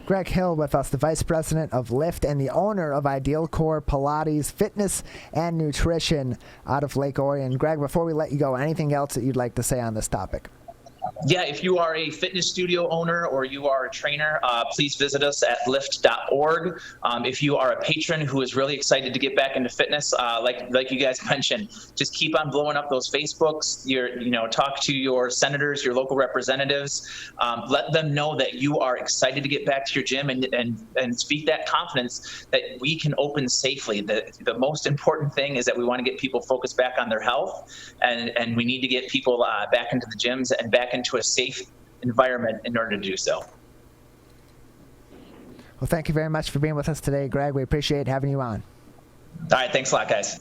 Greg Hill with us, the Vice President of Lift and the owner of Ideal Core Pilates Fitness and Nutrition out of Lake Orion. Greg, before we let you go, anything else that you'd like to say on this topic? Yeah, if you are a fitness studio owner or you are a trainer, please visit us at lift.org. If you are a patron who is really excited to get back into fitness, like you guys mentioned, just keep on blowing up those Facebooks. Talk to your senators, your local representatives. Let them know that you are excited to get back to your gym and speak that confidence that we can open safely. The most important thing is that we want to get people focused back on their health, and we need to get people back into the gyms and back into a safe environment in order to do so. Well, thank you very much for being with us today, Greg. We appreciate having you on. All right, thanks a lot, guys.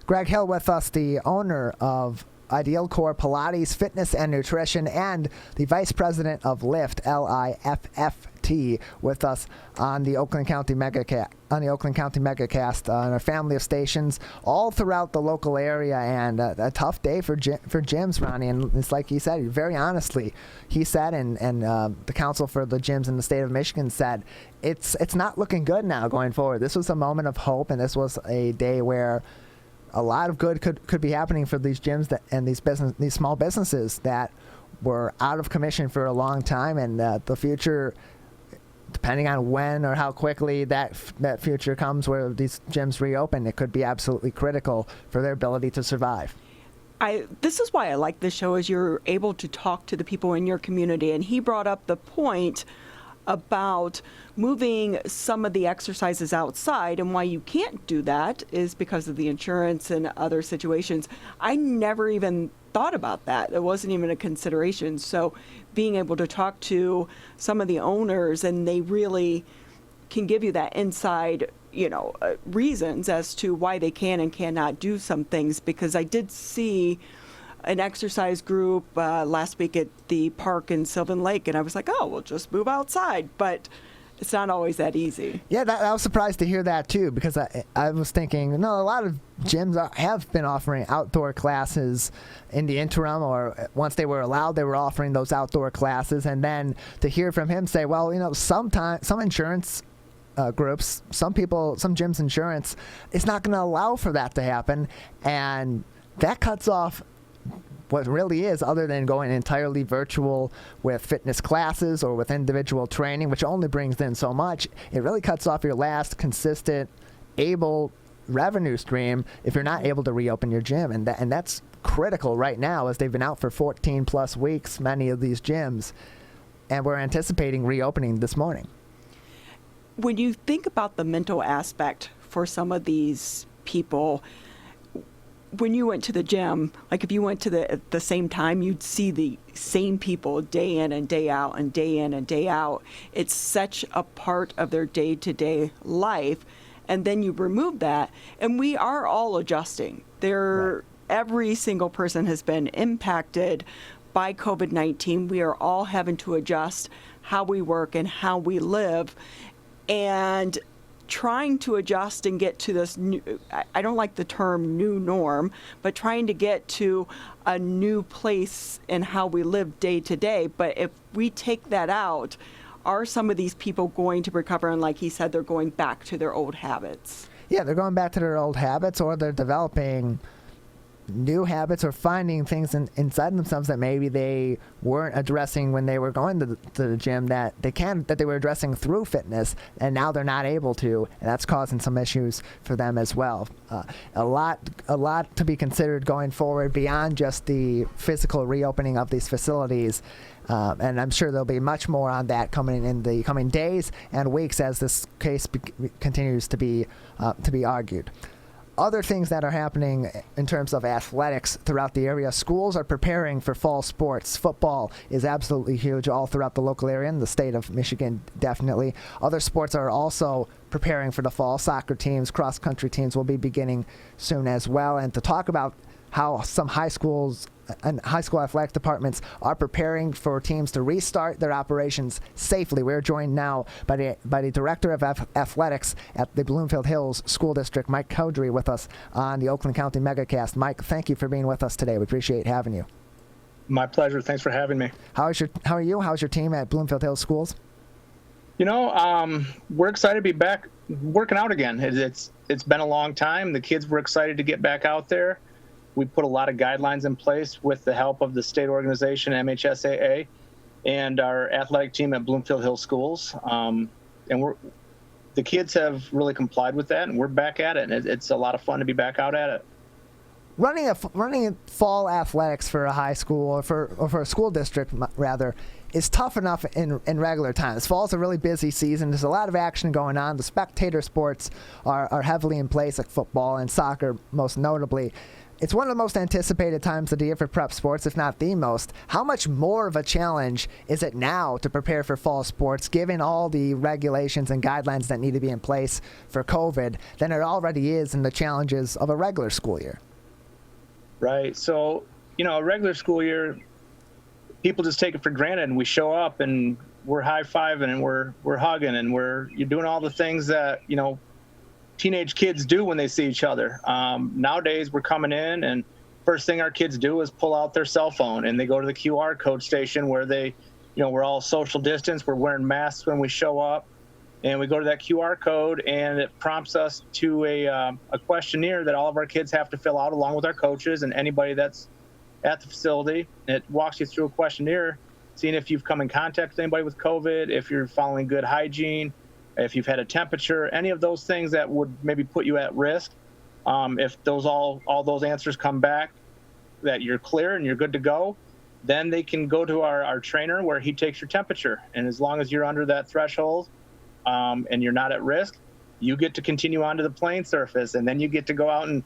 Greg Hill with us, the owner of Ideal Core Pilates Fitness and Nutrition and the Vice President of Lift, LIFFT, with us on the Oakland County Megacast, on our family of stations all throughout the local area, and a tough day for gyms, Ronnie. And it's like he said, very honestly, he said, and the counsel for the gyms in the state of Michigan said, it's not looking good now going forward. This was a moment of hope, and this was a day where a lot of good could be happening for these gyms and these small businesses that were out of commission for a long time, and the future, depending on when or how quickly that future comes where these gyms reopen, it could be absolutely critical for their ability to survive. This is why I like this show, is you're able to talk to the people in your community. And he brought up the point about moving some of the exercises outside, and why you can't do that is because of the insurance and other situations. I never even thought about that. It wasn't even a consideration. So being able to talk to some of the owners, and they really can give you that inside, reasons as to why they can and cannot do some things. Because I did see an exercise group last week at the park in Sylvan Lake, and I was like, oh, we'll just move outside. But it's not always that easy. Yeah, I was surprised to hear that too, because I was thinking, no, a lot of gyms have been offering outdoor classes in the interim, or once they were allowed, they were offering those outdoor classes. And then to hear from him say, well, some insurance groups, some gyms insurance, it's not going to allow for that to happen. And that cuts off what really is, other than going entirely virtual with fitness classes or with individual training, which only brings in so much. It really cuts off your last consistent, able revenue stream if you're not able to reopen your gym. And that's critical right now, as they've been out for 14 plus weeks, many of these gyms, and we're anticipating reopening this morning. When you think about the mental aspect for some of these people, when you went to the gym, like if you went to at the same time, you'd see the same people day in and day out and day in and day out. It's such a part of their day-to-day life. And then you remove that, and we are all adjusting. Every single person has been impacted by COVID-19. We are all having to adjust how we work and how we live, and trying to adjust and get to this new, I don't like the term new norm, but trying to get to a new place in how we live day to day. But if we take that out, are some of these people going to recover? And like he said, they're going back to their old habits. Yeah, they're going back to their old habits, or they're developing new habits, or finding things inside themselves that maybe they weren't addressing when they were going to the gym, that they were addressing through fitness, and now they're not able to, and that's causing some issues for them as well. A lot to be considered going forward beyond just the physical reopening of these facilities. And I'm sure there'll be much more on that coming in the coming days and weeks as this case continues to be argued. Other things that are happening in terms of athletics throughout the area: schools are preparing for fall sports. Football is absolutely huge all throughout the local area, and the state of Michigan definitely. Other sports are also preparing for the fall. Soccer teams, cross-country teams will be beginning soon as well. And to talk about how some high schools and high school athletic departments are preparing for teams to restart their operations safely, we're joined now by the Director of Athletics at the Bloomfield Hills School District, Mike Cowdrey, with us on the Oakland County Megacast. Mike, thank you for being with us today. We appreciate having you. My pleasure. Thanks for having me. How are you? How's your team at Bloomfield Hills Schools? We're excited to be back working out again. It's been a long time. The kids were excited to get back out there. We put a lot of guidelines in place with the help of the state organization, MHSAA, and our athletic team at Bloomfield Hills Schools. And the kids have really complied with that, and we're back at it. And it's a lot of fun to be back out at it. Running fall athletics for a high school, or for a school district rather, is tough enough in regular times. Fall's a really busy season. There's a lot of action going on. The spectator sports are heavily in place, like football and soccer most notably. It's one of the most anticipated times of the year for prep sports, if not the most. How much more of a challenge is it now to prepare for fall sports, given all the regulations and guidelines that need to be in place for COVID, than it already is in the challenges of a regular school year? Right. So, a regular school year, people just take it for granted, and we show up and we're high-fiving and we're hugging and you're doing all the things that, teenage kids do when they see each other. Nowadays, we're coming in, and first thing our kids do is pull out their cell phone, and they go to the QR code station where we're all social distance. We're wearing masks when we show up, and we go to that QR code, and it prompts us to a questionnaire that all of our kids have to fill out along with our coaches and anybody that's at the facility. It walks you through a questionnaire, seeing if you've come in contact with anybody with COVID, if you're following good hygiene, if you've had a temperature, any of those things that would maybe put you at risk. If all those answers come back that you're clear and you're good to go, then they can go to our trainer where he takes your temperature. And as long as you're under that threshold and you're not at risk, you get to continue on to the playing surface. And then you get to go out and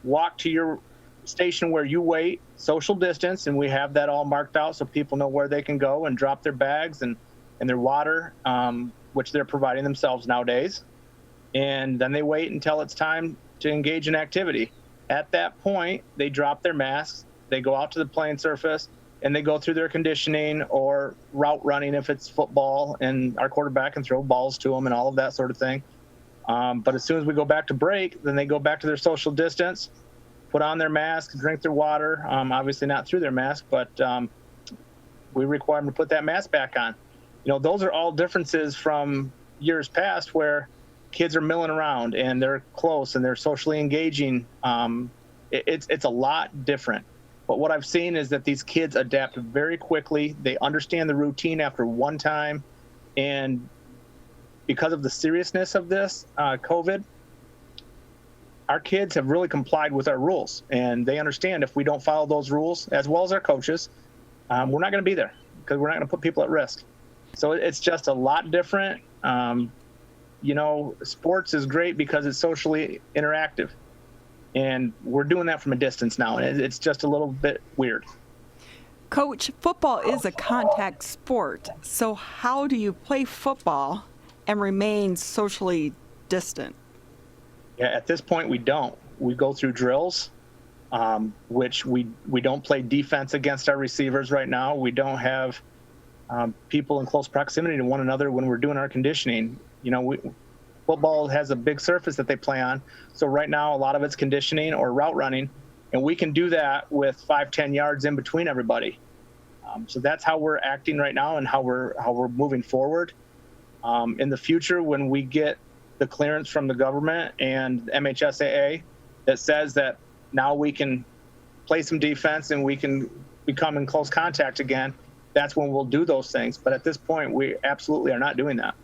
walk to your station where you wait, social distance, and we have that all marked out so people know where they can go and drop their bags and their water, which they're providing themselves nowadays. And then they wait until it's time to engage in activity. At that point, they drop their masks, They go out to the playing surface and they go through their conditioning or route running if it's football, and our quarterback can throw balls to them and all of that sort of thing. But as soon as we go back to break, then they go back to their social distance, put on their mask, drink their water, obviously not through their mask, but we require them to put that mask back on. Those are all differences from years past where kids are milling around and they're close and they're socially engaging. It's a lot different. But what I've seen is that these kids adapt very quickly. They understand the routine after one time. And because of the seriousness of this COVID, our kids have really complied with our rules. And they understand if we don't follow those rules, as well as our coaches, we're not going to be there because we're not going to put people at risk. So it's just a lot different. Sports is great because it's socially interactive. And we're doing that from a distance now, and it's just a little bit weird. Coach, football is a contact sport. So how do you play football and remain socially distant? Yeah, at this point, we don't. We go through drills, which we don't play defense against our receivers right now. We don't have people in close proximity to one another when we're doing our conditioning. Football has a big surface that they play on. So right now, a lot of it's conditioning or route running, and we can do that with 5-10 yards in between everybody. So that's how we're acting right now and how we're moving forward. In the future, when we get the clearance from the government and MHSAA that says that now we can play some defense and we can become in close contact again, that's when we'll do those things. But at this point, we absolutely are not doing that.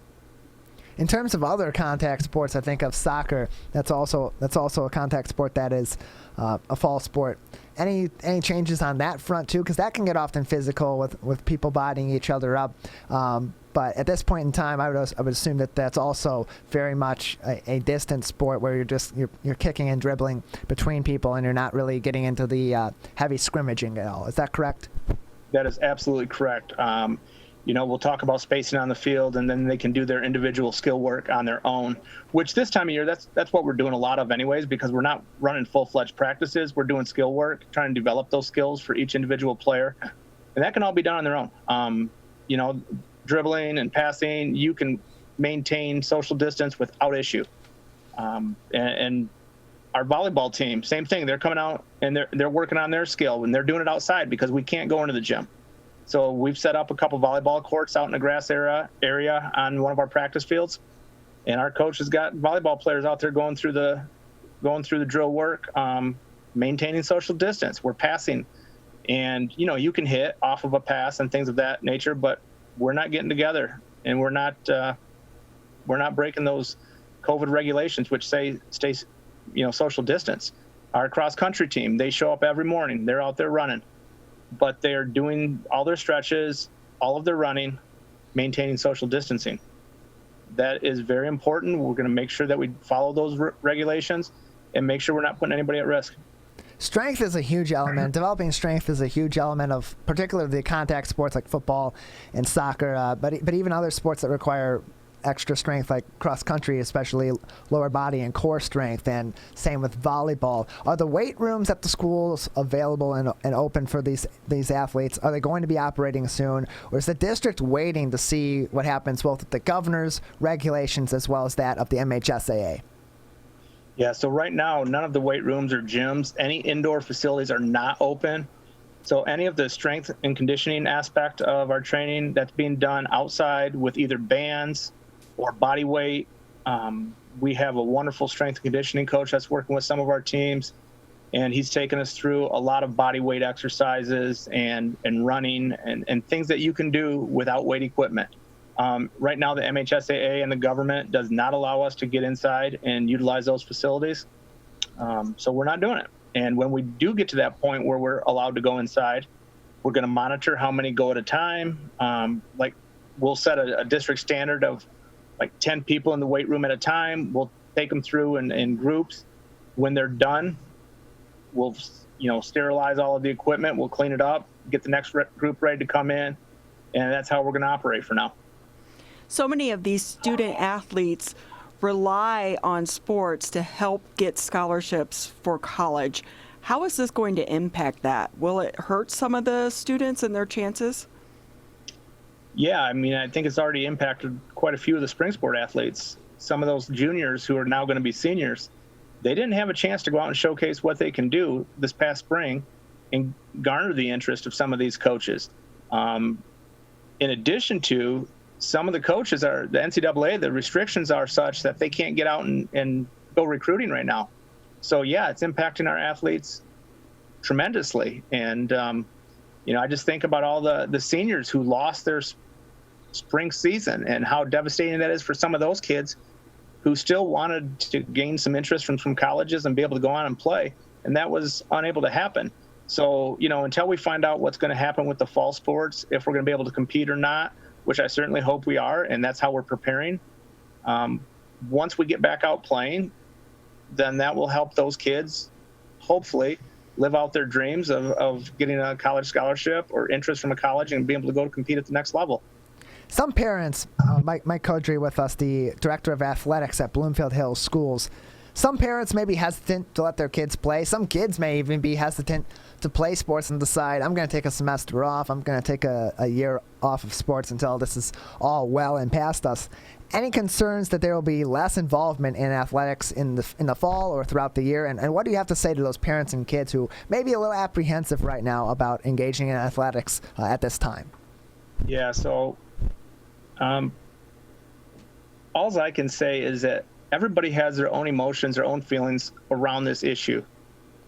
In terms of other contact sports, I think of soccer. That's also a contact sport that is a fall sport. Any changes on that front too? Because that can get often physical with people bodying each other up. But at this point in time, I would assume that that's also very much a distance sport where you're kicking and dribbling between people and you're not really getting into the heavy scrimmaging at all. Is that correct? That is absolutely correct. We'll talk about spacing on the field, and then they can do their individual skill work on their own, which this time of year, that's what we're doing a lot of anyways, because we're not running full-fledged practices. We're doing skill work, trying to develop those skills for each individual player. And that can all be done on their own. Dribbling and passing, you can maintain social distance without issue. And our volleyball team, same thing. They're coming out and they're working on their skill, and they're doing it outside because we can't go into the gym. So we've set up a couple volleyball courts out in the grass area on one of our practice fields, and our coach has got volleyball players out there going through the drill work, maintaining social distance. We're passing, and you can hit off of a pass and things of that nature, but we're not getting together, and we're not breaking those COVID regulations, which say stay social distance. Our cross country team, they show up every morning. They're out there running, but they're doing all their stretches, all of their running, maintaining social distancing. That is very important. We're going to make sure that we follow those regulations and make sure we're not putting anybody at risk. Strength is a huge element. Developing strength is a huge element of particularly the contact sports like football and soccer, but even other sports that require extra strength like cross country, especially lower body and core strength, and same with volleyball. Are the weight rooms at the schools available and open for these athletes? Are they going to be operating soon, or is the district waiting to see what happens both with the governor's regulations as well as that of the MHSAA? Yeah, so right now, none of the weight rooms or gyms, any indoor facilities are not open. So any of the strength and conditioning aspect of our training that's being done outside with either bands or body weight. We have a wonderful strength and conditioning coach that's working with some of our teams, and he's taken us through a lot of body weight exercises and running and things that you can do without weight equipment. Right now, the MHSAA and the government does not allow us to get inside and utilize those facilities. So we're not doing it. And when we do get to that point where we're allowed to go inside, we're going to monitor how many go at a time. Like we'll set a district standard of like 10 people in the weight room at a time. We'll take them through in groups. When they're done, we'll sterilize all of the equipment. We'll clean it up, get the next group ready to come in, and that's how we're going to operate for now. So many of these student athletes rely on sports to help get scholarships for college. How is this going to impact that? Will it hurt some of the students and their chances? Yeah, I mean, I think it's already impacted quite a few of the spring sport athletes. Some of those juniors who are now going to be seniors, they didn't have a chance to go out and showcase what they can do this past spring and garner the interest of some of these coaches. In addition to, some of the coaches are, the NCAA, the restrictions are such that they can't get out and go recruiting right now. So yeah, it's impacting our athletes tremendously. And, I just think about all the seniors who lost their spring season and how devastating that is for some of those kids who still wanted to gain some interest from colleges and be able to go on and play. And that was unable to happen. So, until we find out what's going to happen with the fall sports, if we're going to be able to compete or not, which I certainly hope we are, and that's how we're preparing. Once we get back out playing, then that will help those kids, hopefully, live out their dreams of getting a college scholarship or interest from a college and being able to go to compete at the next level. Some parents, Mike Cowdrey with us, the director of athletics at Bloomfield Hills Schools, some parents may be hesitant to let their kids play. Some kids may even be hesitant to play sports and decide, I'm going to take a semester off. I'm going to take a year off of sports until this is all well and past us. Any concerns that there will be less involvement in athletics in the fall or throughout the year? And what do you have to say to those parents and kids who may be a little apprehensive right now about engaging in athletics at this time? Yeah, so all I can say is that everybody has their own emotions, their own feelings around this issue.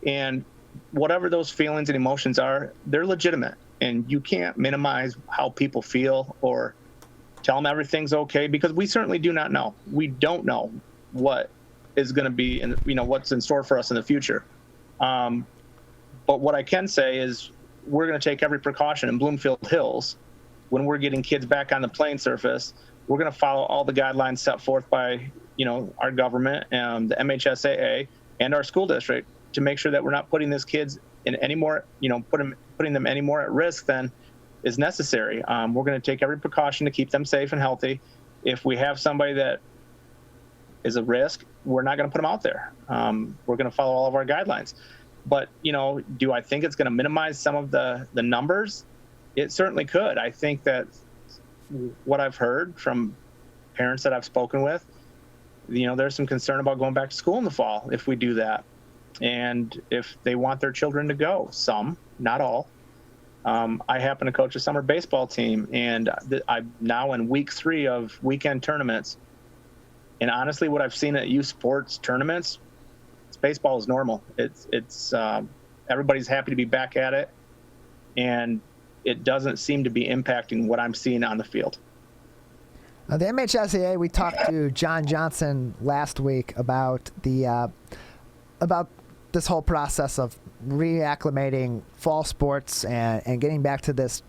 And whatever those feelings and emotions are, they're legitimate. And you can't minimize how people feel or tell them everything's okay, because we certainly do not know. We don't know what is going to be, and what's in store for us in the future. But what I can say is we're going to take every precaution in Bloomfield Hills when we're getting kids back on the playing surface. We're going to follow all the guidelines set forth by our government and the MHSAA and our school district to make sure that we're not putting these kids in any more, putting them any more at risk than is necessary. We're going to take every precaution to keep them safe and healthy. If we have somebody that is a risk, we're not going to put them out there. We're going to follow all of our guidelines. But, do I think it's going to minimize some of the numbers? It certainly could. I think that what I've heard from parents that I've spoken with, there's some concern about going back to school in the fall if we do that. And if they want their children to go, some, not all. I happen to coach a summer baseball team, and I'm now in week 3 of weekend tournaments. And honestly, what I've seen at youth sports tournaments, baseball is normal. It's everybody's happy to be back at it, and it doesn't seem to be impacting what I'm seeing on the field. The MHSAA, we talked to John Johnson last week about about this whole process of reacclimating fall sports and getting back to this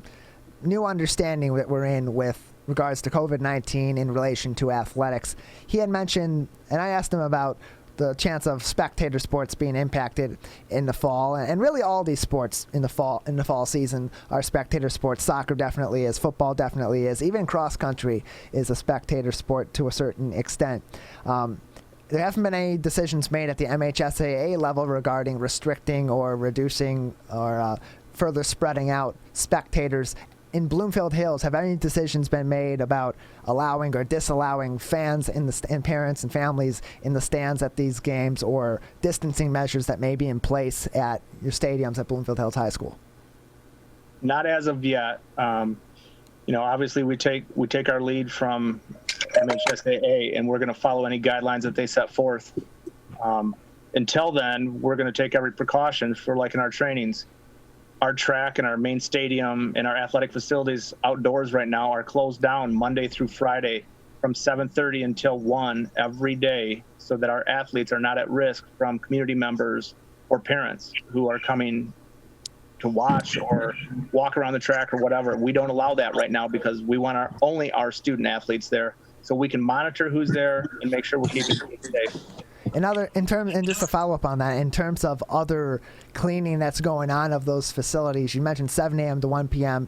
new understanding that we're in with regards to COVID-19 in relation to athletics. He had mentioned, and I asked him about the chance of spectator sports being impacted in the fall, and really all these sports in the fall season are spectator sports. Soccer definitely is, football definitely is, even cross country is a spectator sport to a certain extent. There haven't been any decisions made at the MHSAA level regarding restricting or reducing or further spreading out spectators. In Bloomfield Hills, have any decisions been made about allowing or disallowing fans and parents and families in the stands at these games, or distancing measures that may be in place at your stadiums at Bloomfield Hills High School? Not as of yet. Obviously we take our lead from MHSAA, and we're going to follow any guidelines that they set forth. Until then, we're going to take every precaution for, like in our trainings. Our track and our main stadium and our athletic facilities outdoors right now are closed down Monday through Friday from 7:30 until 1 every day, so that our athletes are not at risk from community members or parents who are coming to watch or walk around the track or whatever. We don't allow that right now because we want only our student athletes there, so we can monitor who's there and make sure we're keeping them safe. And just to follow up on that, in terms of other cleaning that's going on of those facilities, you mentioned 7 a.m. to 1 p.m.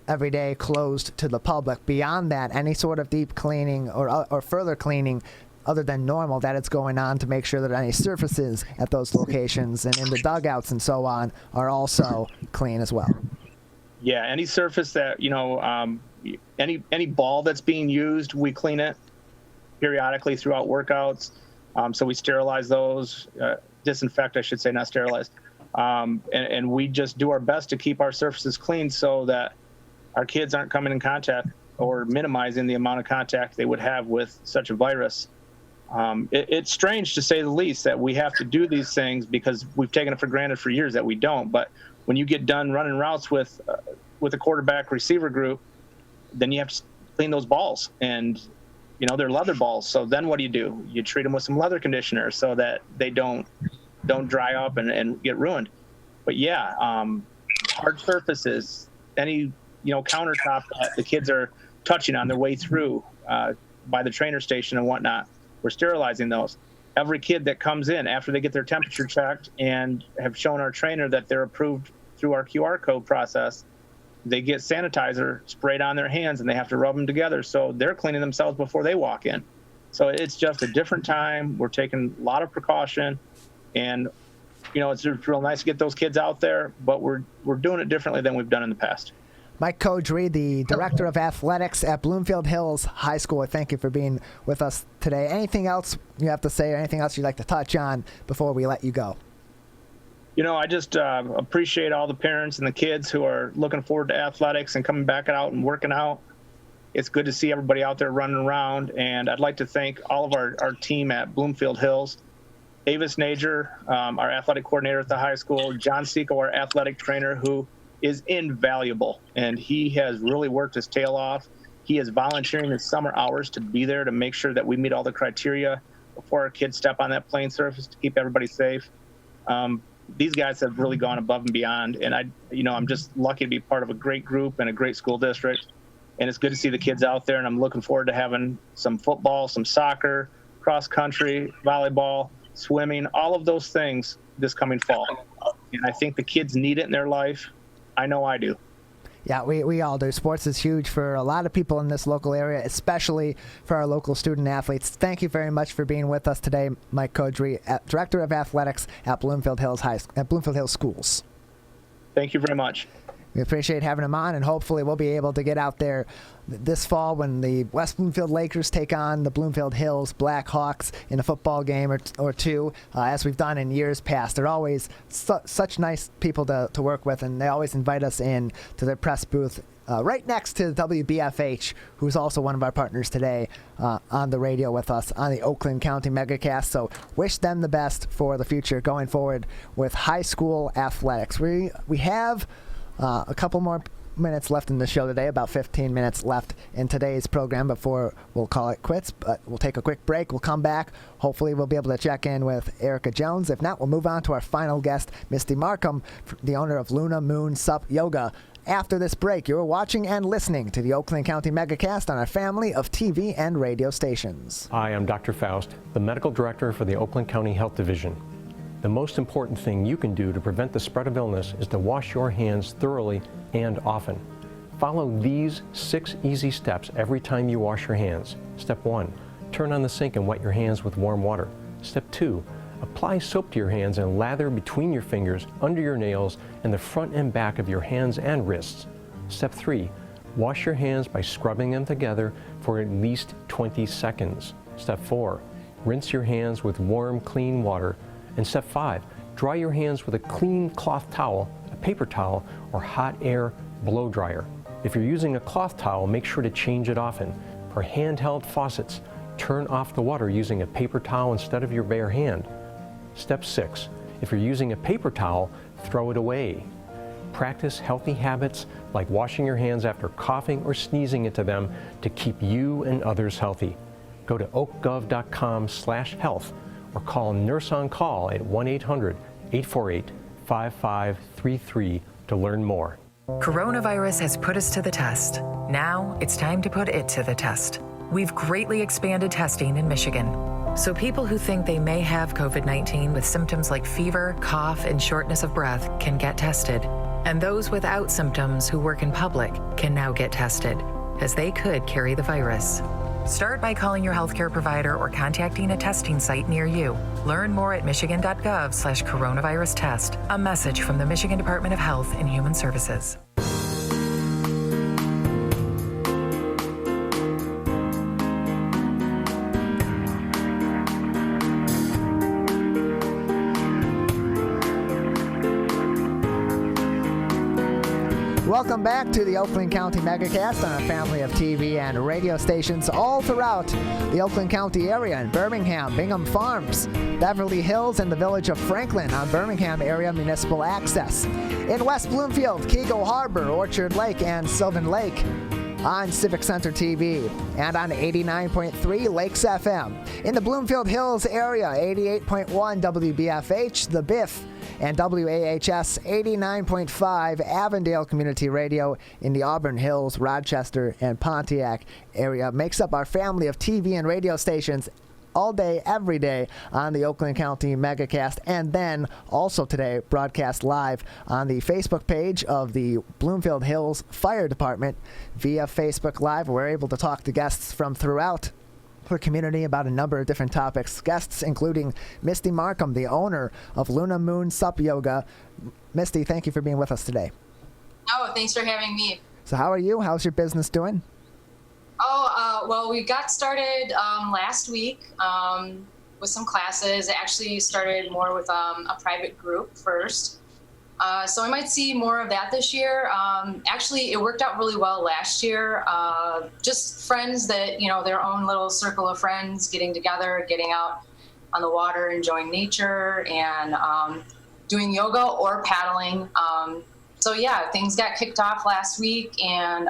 every day closed to the public. Beyond that, any sort of deep cleaning or further cleaning other than normal that it's going on, to make sure that any surfaces at those locations and in the dugouts and so on are also clean as well. Yeah, any surface that, any ball that's being used, we clean it periodically throughout workouts. So we sterilize those, disinfect, I should say, not sterilize. And we just do our best to keep our surfaces clean so that our kids aren't coming in contact or minimizing the amount of contact they would have with such a virus. It's strange, to say the least, that we have to do these things because we've taken it for granted for years that we don't. But when you get done running routes with a quarterback receiver group, then you have to clean those balls, and they're leather balls. So then what do? You treat them with some leather conditioner so that they don't dry up and get ruined. But yeah, hard surfaces, any countertop that the kids are touching on their way through by the trainer station and whatnot, we're sterilizing those. Every kid that comes in after they get their temperature checked and have shown our trainer that they're approved through our QR code process, they get sanitizer sprayed on their hands and they have to rub them together. So they're cleaning themselves before they walk in. So it's just a different time. We're taking a lot of precaution, and it's real nice to get those kids out there, but we're doing it differently than we've done in the past. Mike Cowdrey, the Director of Athletics at Bloomfield Hills High School, thank you for being with us today. Anything else you have to say, or anything else you'd like to touch on before we let you go? I just appreciate all the parents and the kids who are looking forward to athletics and coming back out and working out. It's good to see everybody out there running around, and I'd like to thank all of our team at Bloomfield Hills. Avis Nager, our athletic coordinator at the high school, John Seco, our athletic trainer, who is invaluable, and he has really worked his tail off. He is volunteering his summer hours to be there to make sure that we meet all the criteria before our kids step on that playing surface to keep everybody safe. These guys have really gone above and beyond, and I'm just lucky to be part of a great group and a great school district. And it's good to see the kids out there, and I'm looking forward to having some football, some soccer, cross country, volleyball, swimming, all of those things this coming fall. And I think the kids need it in their life. I know I do. Yeah, we all do. Sports is huge for a lot of people in this local area, especially for our local student athletes. Thank you very much for being with us today, Mike Cowdrey, Director of Athletics at Bloomfield Hills Schools. Thank you very much. We appreciate having him on, and hopefully we'll be able to get out there this fall when the West Bloomfield Lakers take on the Bloomfield Hills Blackhawks in a football game or two, as we've done in years past. They're always such nice people to work with, and they always invite us in to their press booth right next to WBFH, who's also one of our partners today on the radio with us on the Oakland County Megacast. So wish them the best for the future going forward with high school athletics. We have a couple more minutes left in the show today, about 15 minutes left in today's program before we'll call it quits, but we'll take a quick break. We'll come back. Hopefully we'll be able to check in with Erica Jones. If not, we'll move on to our final guest, Misty Marcum, the owner of Luna Moon Sup Yoga. After this break, you're watching and listening to the Oakland County Megacast on our family of TV and radio stations. Hi, I'm Dr. Faust, the Medical Director for the Oakland County Health Division. The most important thing you can do to prevent the spread of illness is to wash your hands thoroughly and often. Follow these 6 easy steps every time you wash your hands. Step 1, turn on the sink and wet your hands with warm water. Step 2, apply soap to your hands and lather between your fingers, under your nails, and the front and back of your hands and wrists. Step 3, wash your hands by scrubbing them together for at least 20 seconds. Step 4, rinse your hands with warm, clean water. And step 5, dry your hands with a clean cloth towel, a paper towel, or hot air blow dryer. If you're using a cloth towel, make sure to change it often. For handheld faucets, turn off the water using a paper towel instead of your bare hand. Step 6, if you're using a paper towel, throw it away. Practice healthy habits like washing your hands after coughing or sneezing into them to keep you and others healthy. Go to oakgov.com/health or call Nurse on Call at 1-800-848-5533 to learn more. Coronavirus has put us to the test. Now it's time to put it to the test. We've greatly expanded testing in Michigan. So people who think they may have COVID-19 with symptoms like fever, cough, and shortness of breath can get tested. And those without symptoms who work in public can now get tested, as they could carry the virus. Start by calling your healthcare provider or contacting a testing site near you. Learn more at michigan.gov/coronavirus test. A message from the Michigan Department of Health and Human Services. Welcome back to the Oakland County Megacast on a family of TV and radio stations all throughout the Oakland County area in Birmingham, Bingham Farms, Beverly Hills, and the village of Franklin on Birmingham area municipal access. In West Bloomfield, Keego Harbor, Orchard Lake, and Sylvan Lake on Civic Center TV and on 89.3 Lakes FM. In the Bloomfield Hills area, 88.1 WBFH, The Biff, and WAHS 89.5 Avondale Community Radio in the Auburn Hills, Rochester, and Pontiac area makes up our family of TV and radio stations all day, every day on the Oakland County Megacast, and then also today broadcast live on the Facebook page of the Bloomfield Hills Fire Department via Facebook Live. We're able to talk to guests from throughout the community about a number of different topics. Guests including Misty Marcum, the owner of Luna Moon Sup Yoga. Misty, thank you for being with us today. Oh, thanks for having me. So how are you? How's your business doing? Well, we got started last week with some classes. It actually started more with a private group first. So I might see more of that this year. Actually, it worked out really well last year. Just friends that, their own little circle of friends getting together, getting out on the water, enjoying nature, and doing yoga or paddling. So yeah, things got kicked off last week, and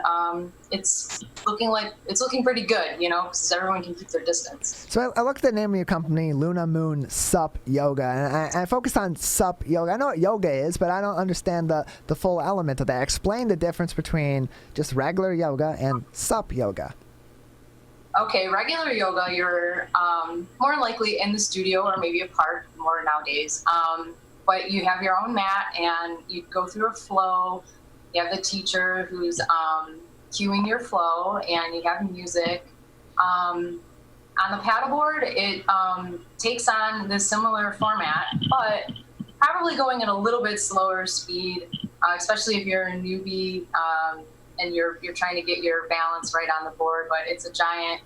it's looking pretty good, because everyone can keep their distance. So I looked at the name of your company, Luna Moon Sup Yoga, and I focused on Sup Yoga. I know what yoga is, but I don't understand the full element of that. Explain the difference between just regular yoga and Sup Yoga. Okay, regular yoga, you're more likely in the studio or maybe a park more nowadays. But you have your own mat and you go through a flow. You have the teacher who's cueing your flow, and you have music. On the paddleboard, it takes on this similar format, but probably going at a little bit slower speed, especially if you're a newbie and you're trying to get your balance right on the board. But it's a giant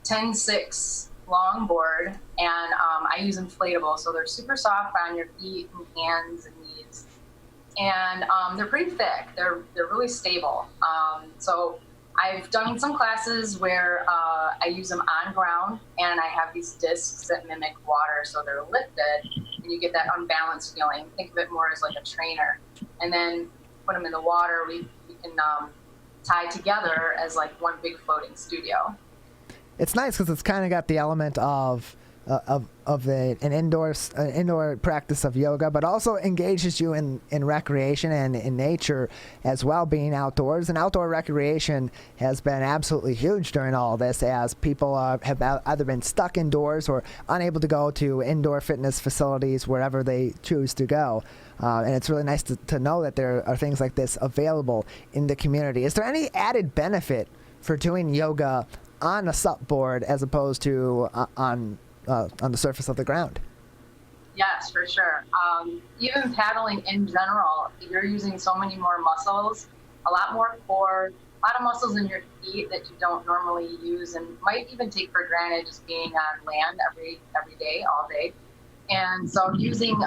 10-6 long board, and I use inflatable, so they're super soft on your feet and hands and knees, and they're pretty thick. They're really stable. So I've done some classes where I use them on ground, and I have these discs that mimic water, so they're lifted, and you get that unbalanced feeling. Think of it more as like a trainer, and then put them in the water. We can tie together as like one big floating studio. It's nice because it's kind of got the element of an indoor practice of yoga, but also engages you in recreation and in nature as well, being outdoors. And outdoor recreation has been absolutely huge during all this, as people have either been stuck indoors or unable to go to indoor fitness facilities wherever they choose to go. And it's really nice to know that there are things like this available in the community. Is there any added benefit for doing yoga on a sup board as opposed to on the surface of the ground? Yes, for sure. Even paddling in general, you're using so many more muscles, a lot more core, a lot of muscles in your feet that you don't normally use and might even take for granted just being on land every day, all day. And so using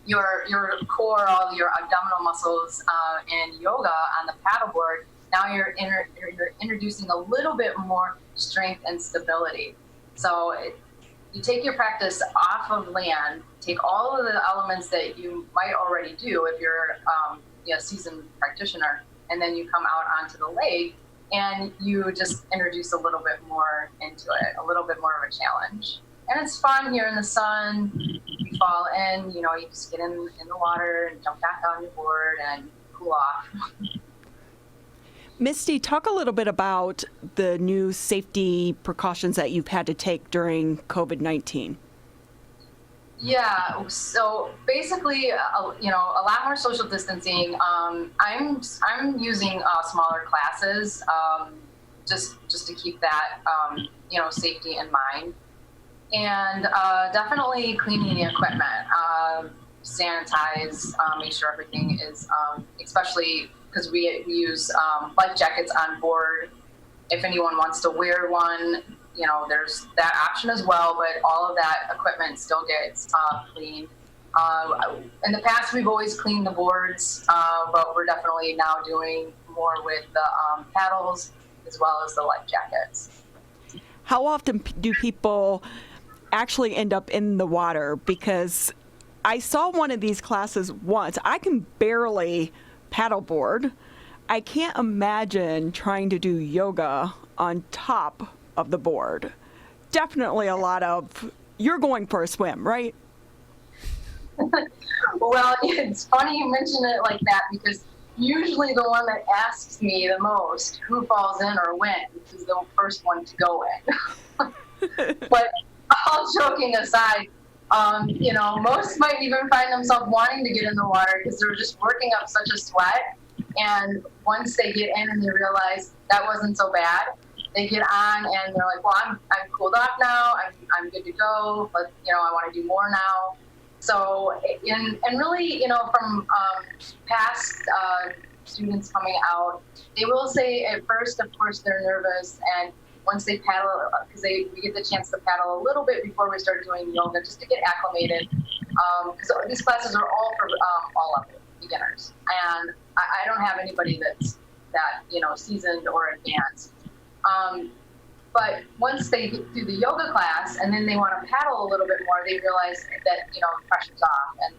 your core, all your abdominal muscles in yoga on the paddleboard, now you're introducing a little bit more strength and stability. So you take your practice off of land, take all of the elements that you might already do if you're a seasoned practitioner, and then you come out onto the lake and you just introduce a little bit more into it, a little bit more of a challenge. And it's fun here in the sun. You fall in, you just get in the water and jump back on your board and cool off. Misty, talk a little bit about the new safety precautions that you've had to take during COVID-19. Yeah, so basically, a lot more social distancing. I'm using smaller classes just to keep that, safety in mind. And definitely cleaning the equipment, sanitize, make sure everything is, especially because we use life jackets on board. If anyone wants to wear one, there's that option as well, but all of that equipment still gets cleaned. In the past, we've always cleaned the boards, but we're definitely now doing more with the paddles as well as the life jackets. How often do people actually end up in the water? Because I saw one of these classes once. I can barely paddleboard. I can't imagine trying to do yoga on top of the board. Definitely a lot of, you're going for a swim, right? Well, it's funny you mention it like that, because usually the one that asks me the most who falls in or when is the first one to go in. But all joking aside, most might even find themselves wanting to get in the water because they're just working up such a sweat. And once they get in and they realize that wasn't so bad, they get on and they're like, well, I'm cooled off now. I'm good to go. But, I want to do more now. So, and really, from past students coming out, they will say at first, of course, they're nervous. And once they paddle, because we get the chance to paddle a little bit before we start doing yoga, just to get acclimated. Because these classes are all for all level beginners. And I don't have anybody that's that, seasoned or advanced. But once they get through the yoga class and then they want to paddle a little bit more, they realize that, the pressure's off and,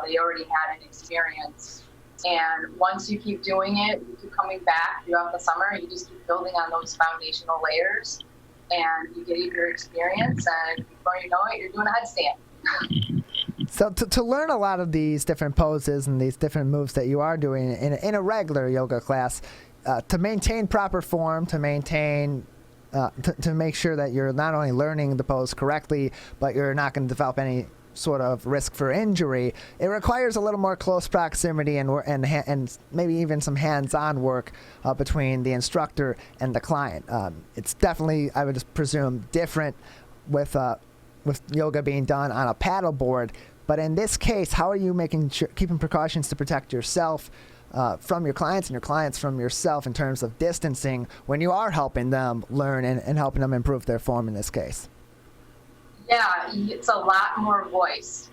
they already had an experience. And once you keep doing it, you keep coming back throughout the summer, you just keep building on those foundational layers and you get your experience, and before you know it, you're doing a headstand. So to learn a lot of these different poses and these different moves that you are doing in a regular yoga class, to maintain proper form, to maintain to make sure that you're not only learning the pose correctly, but you're not going to develop any sort of risk for injury, it requires a little more close proximity and maybe even some hands-on work between the instructor and the client. It's definitely, I would presume, different with yoga being done on a paddleboard. But in this case, how are you keeping precautions to protect yourself from your clients and your clients from yourself in terms of distancing when you are helping them learn and helping them improve their form in this case? Yeah, it's a lot more voice,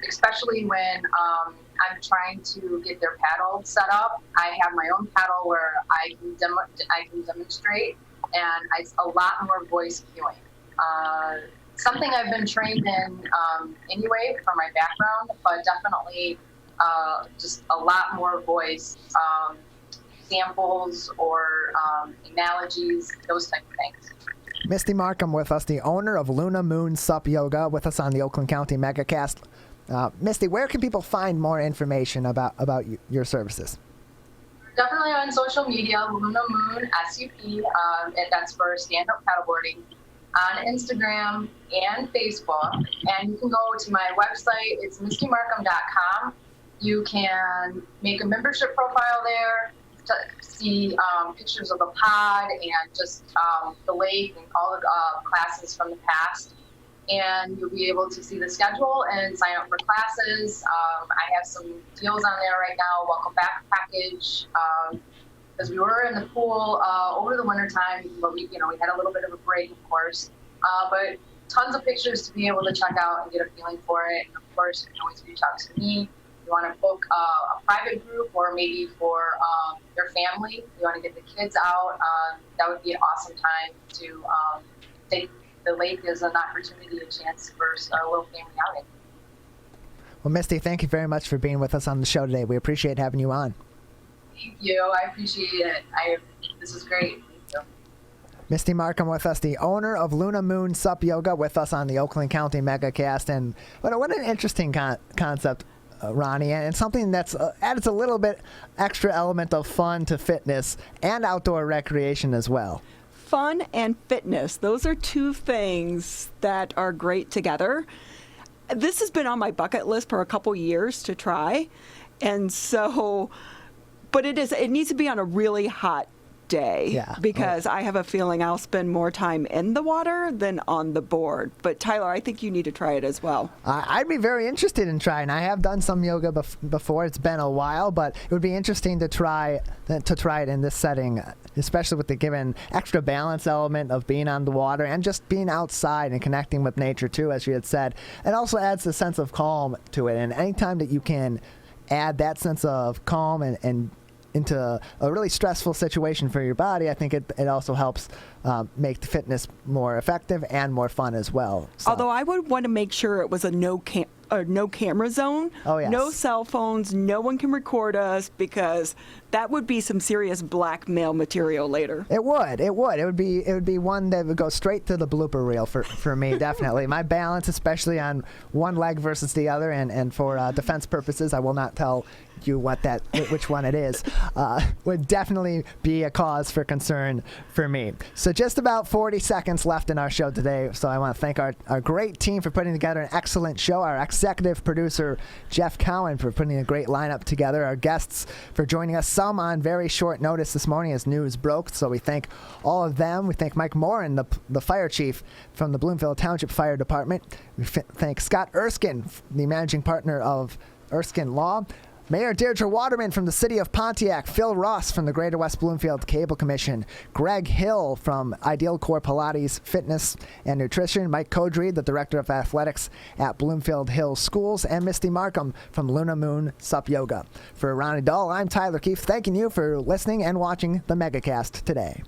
especially when I'm trying to get their paddle set up. I have my own paddle where I can demonstrate, and it's a lot more voice cueing. Something I've been trained in anyway from my background, but definitely just a lot more voice, samples or analogies, those type of things. Misty Marcum with us, the owner of Luna Moon Sup Yoga, with us on the Oakland County Megacast. Misty, where can people find more information about your services? Definitely on social media, Luna Moon SUP, and that's for stand-up paddleboarding, on Instagram and Facebook. And you can go to my website, it's mistymarcum.com. You can make a membership profile there to see pictures of the pod and just the lake and all the classes from the past. And you'll be able to see the schedule and sign up for classes. I have some deals on there right now, welcome back package, because we were in the pool over the winter time, but we had a little bit of a break, of course, but tons of pictures to be able to check out and get a feeling for it. And of course, you can always reach out to me. You want to book a private group, or maybe for your family, you want to get the kids out, that would be an awesome time to take the lake as an opportunity, a chance for a little family outing. Well, Misty, thank you very much for being with us on the show today. We appreciate having you on. Thank you. I appreciate it. This is great. Thank you. Misty Marcum with us, the owner of Luna Moon Sup Yoga, with us on the Oakland County Megacast. And what an interesting concept, Ronnie, and something that's adds a little bit extra element of fun to fitness and outdoor recreation as well. Fun and fitness, those are two things that are great together. This has been on my bucket list for a couple years to try, and so, but it needs to be on a really hot day because I have a feeling I'll spend more time in the water than on the board. But Tyler, I think you need to try it as well. I'd be very interested in trying. I have done some yoga before. It's been a while, but it would be interesting to try it in this setting, especially with the given extra balance element of being on the water and just being outside and connecting with nature too, as you had said. It also adds a sense of calm to it, and anytime that you can add that sense of calm and into a really stressful situation for your body, I think it also helps make the fitness more effective and more fun as well. So. Although I would want to make sure it was a no camera zone. Oh, yes. No cell phones. No one can record us, because that would be some serious blackmail material later. It would. It would be one that would go straight to the blooper reel for me, definitely. My balance, especially on one leg versus the other, and for defense purposes, I will not tell you which one it is, would definitely be a cause for concern for me. So just about 40 seconds left in our show today. So I want to thank our great team for putting together an excellent show. Our executive producer, Jeff Cowan, for putting a great lineup together. Our guests for joining us, some on very short notice this morning as news broke. So we thank all of them. We thank Mike Morin, the fire chief from the Bloomfield Township Fire Department. We thank Scott Erskine, the managing partner of Erskine Law. Mayor Deirdre Waterman from the city of Pontiac, Phil Ross from the Greater West Bloomfield Cable Commission, Greg Hill from Ideal Core Pilates Fitness and Nutrition, Mike Cowdrey, the Director of Athletics at Bloomfield Hills Schools, and Misty Marcum from Luna Moon Sup Yoga. For Ronnie Dahl, I'm Tyler Keefe, thanking you for listening and watching the Megacast today.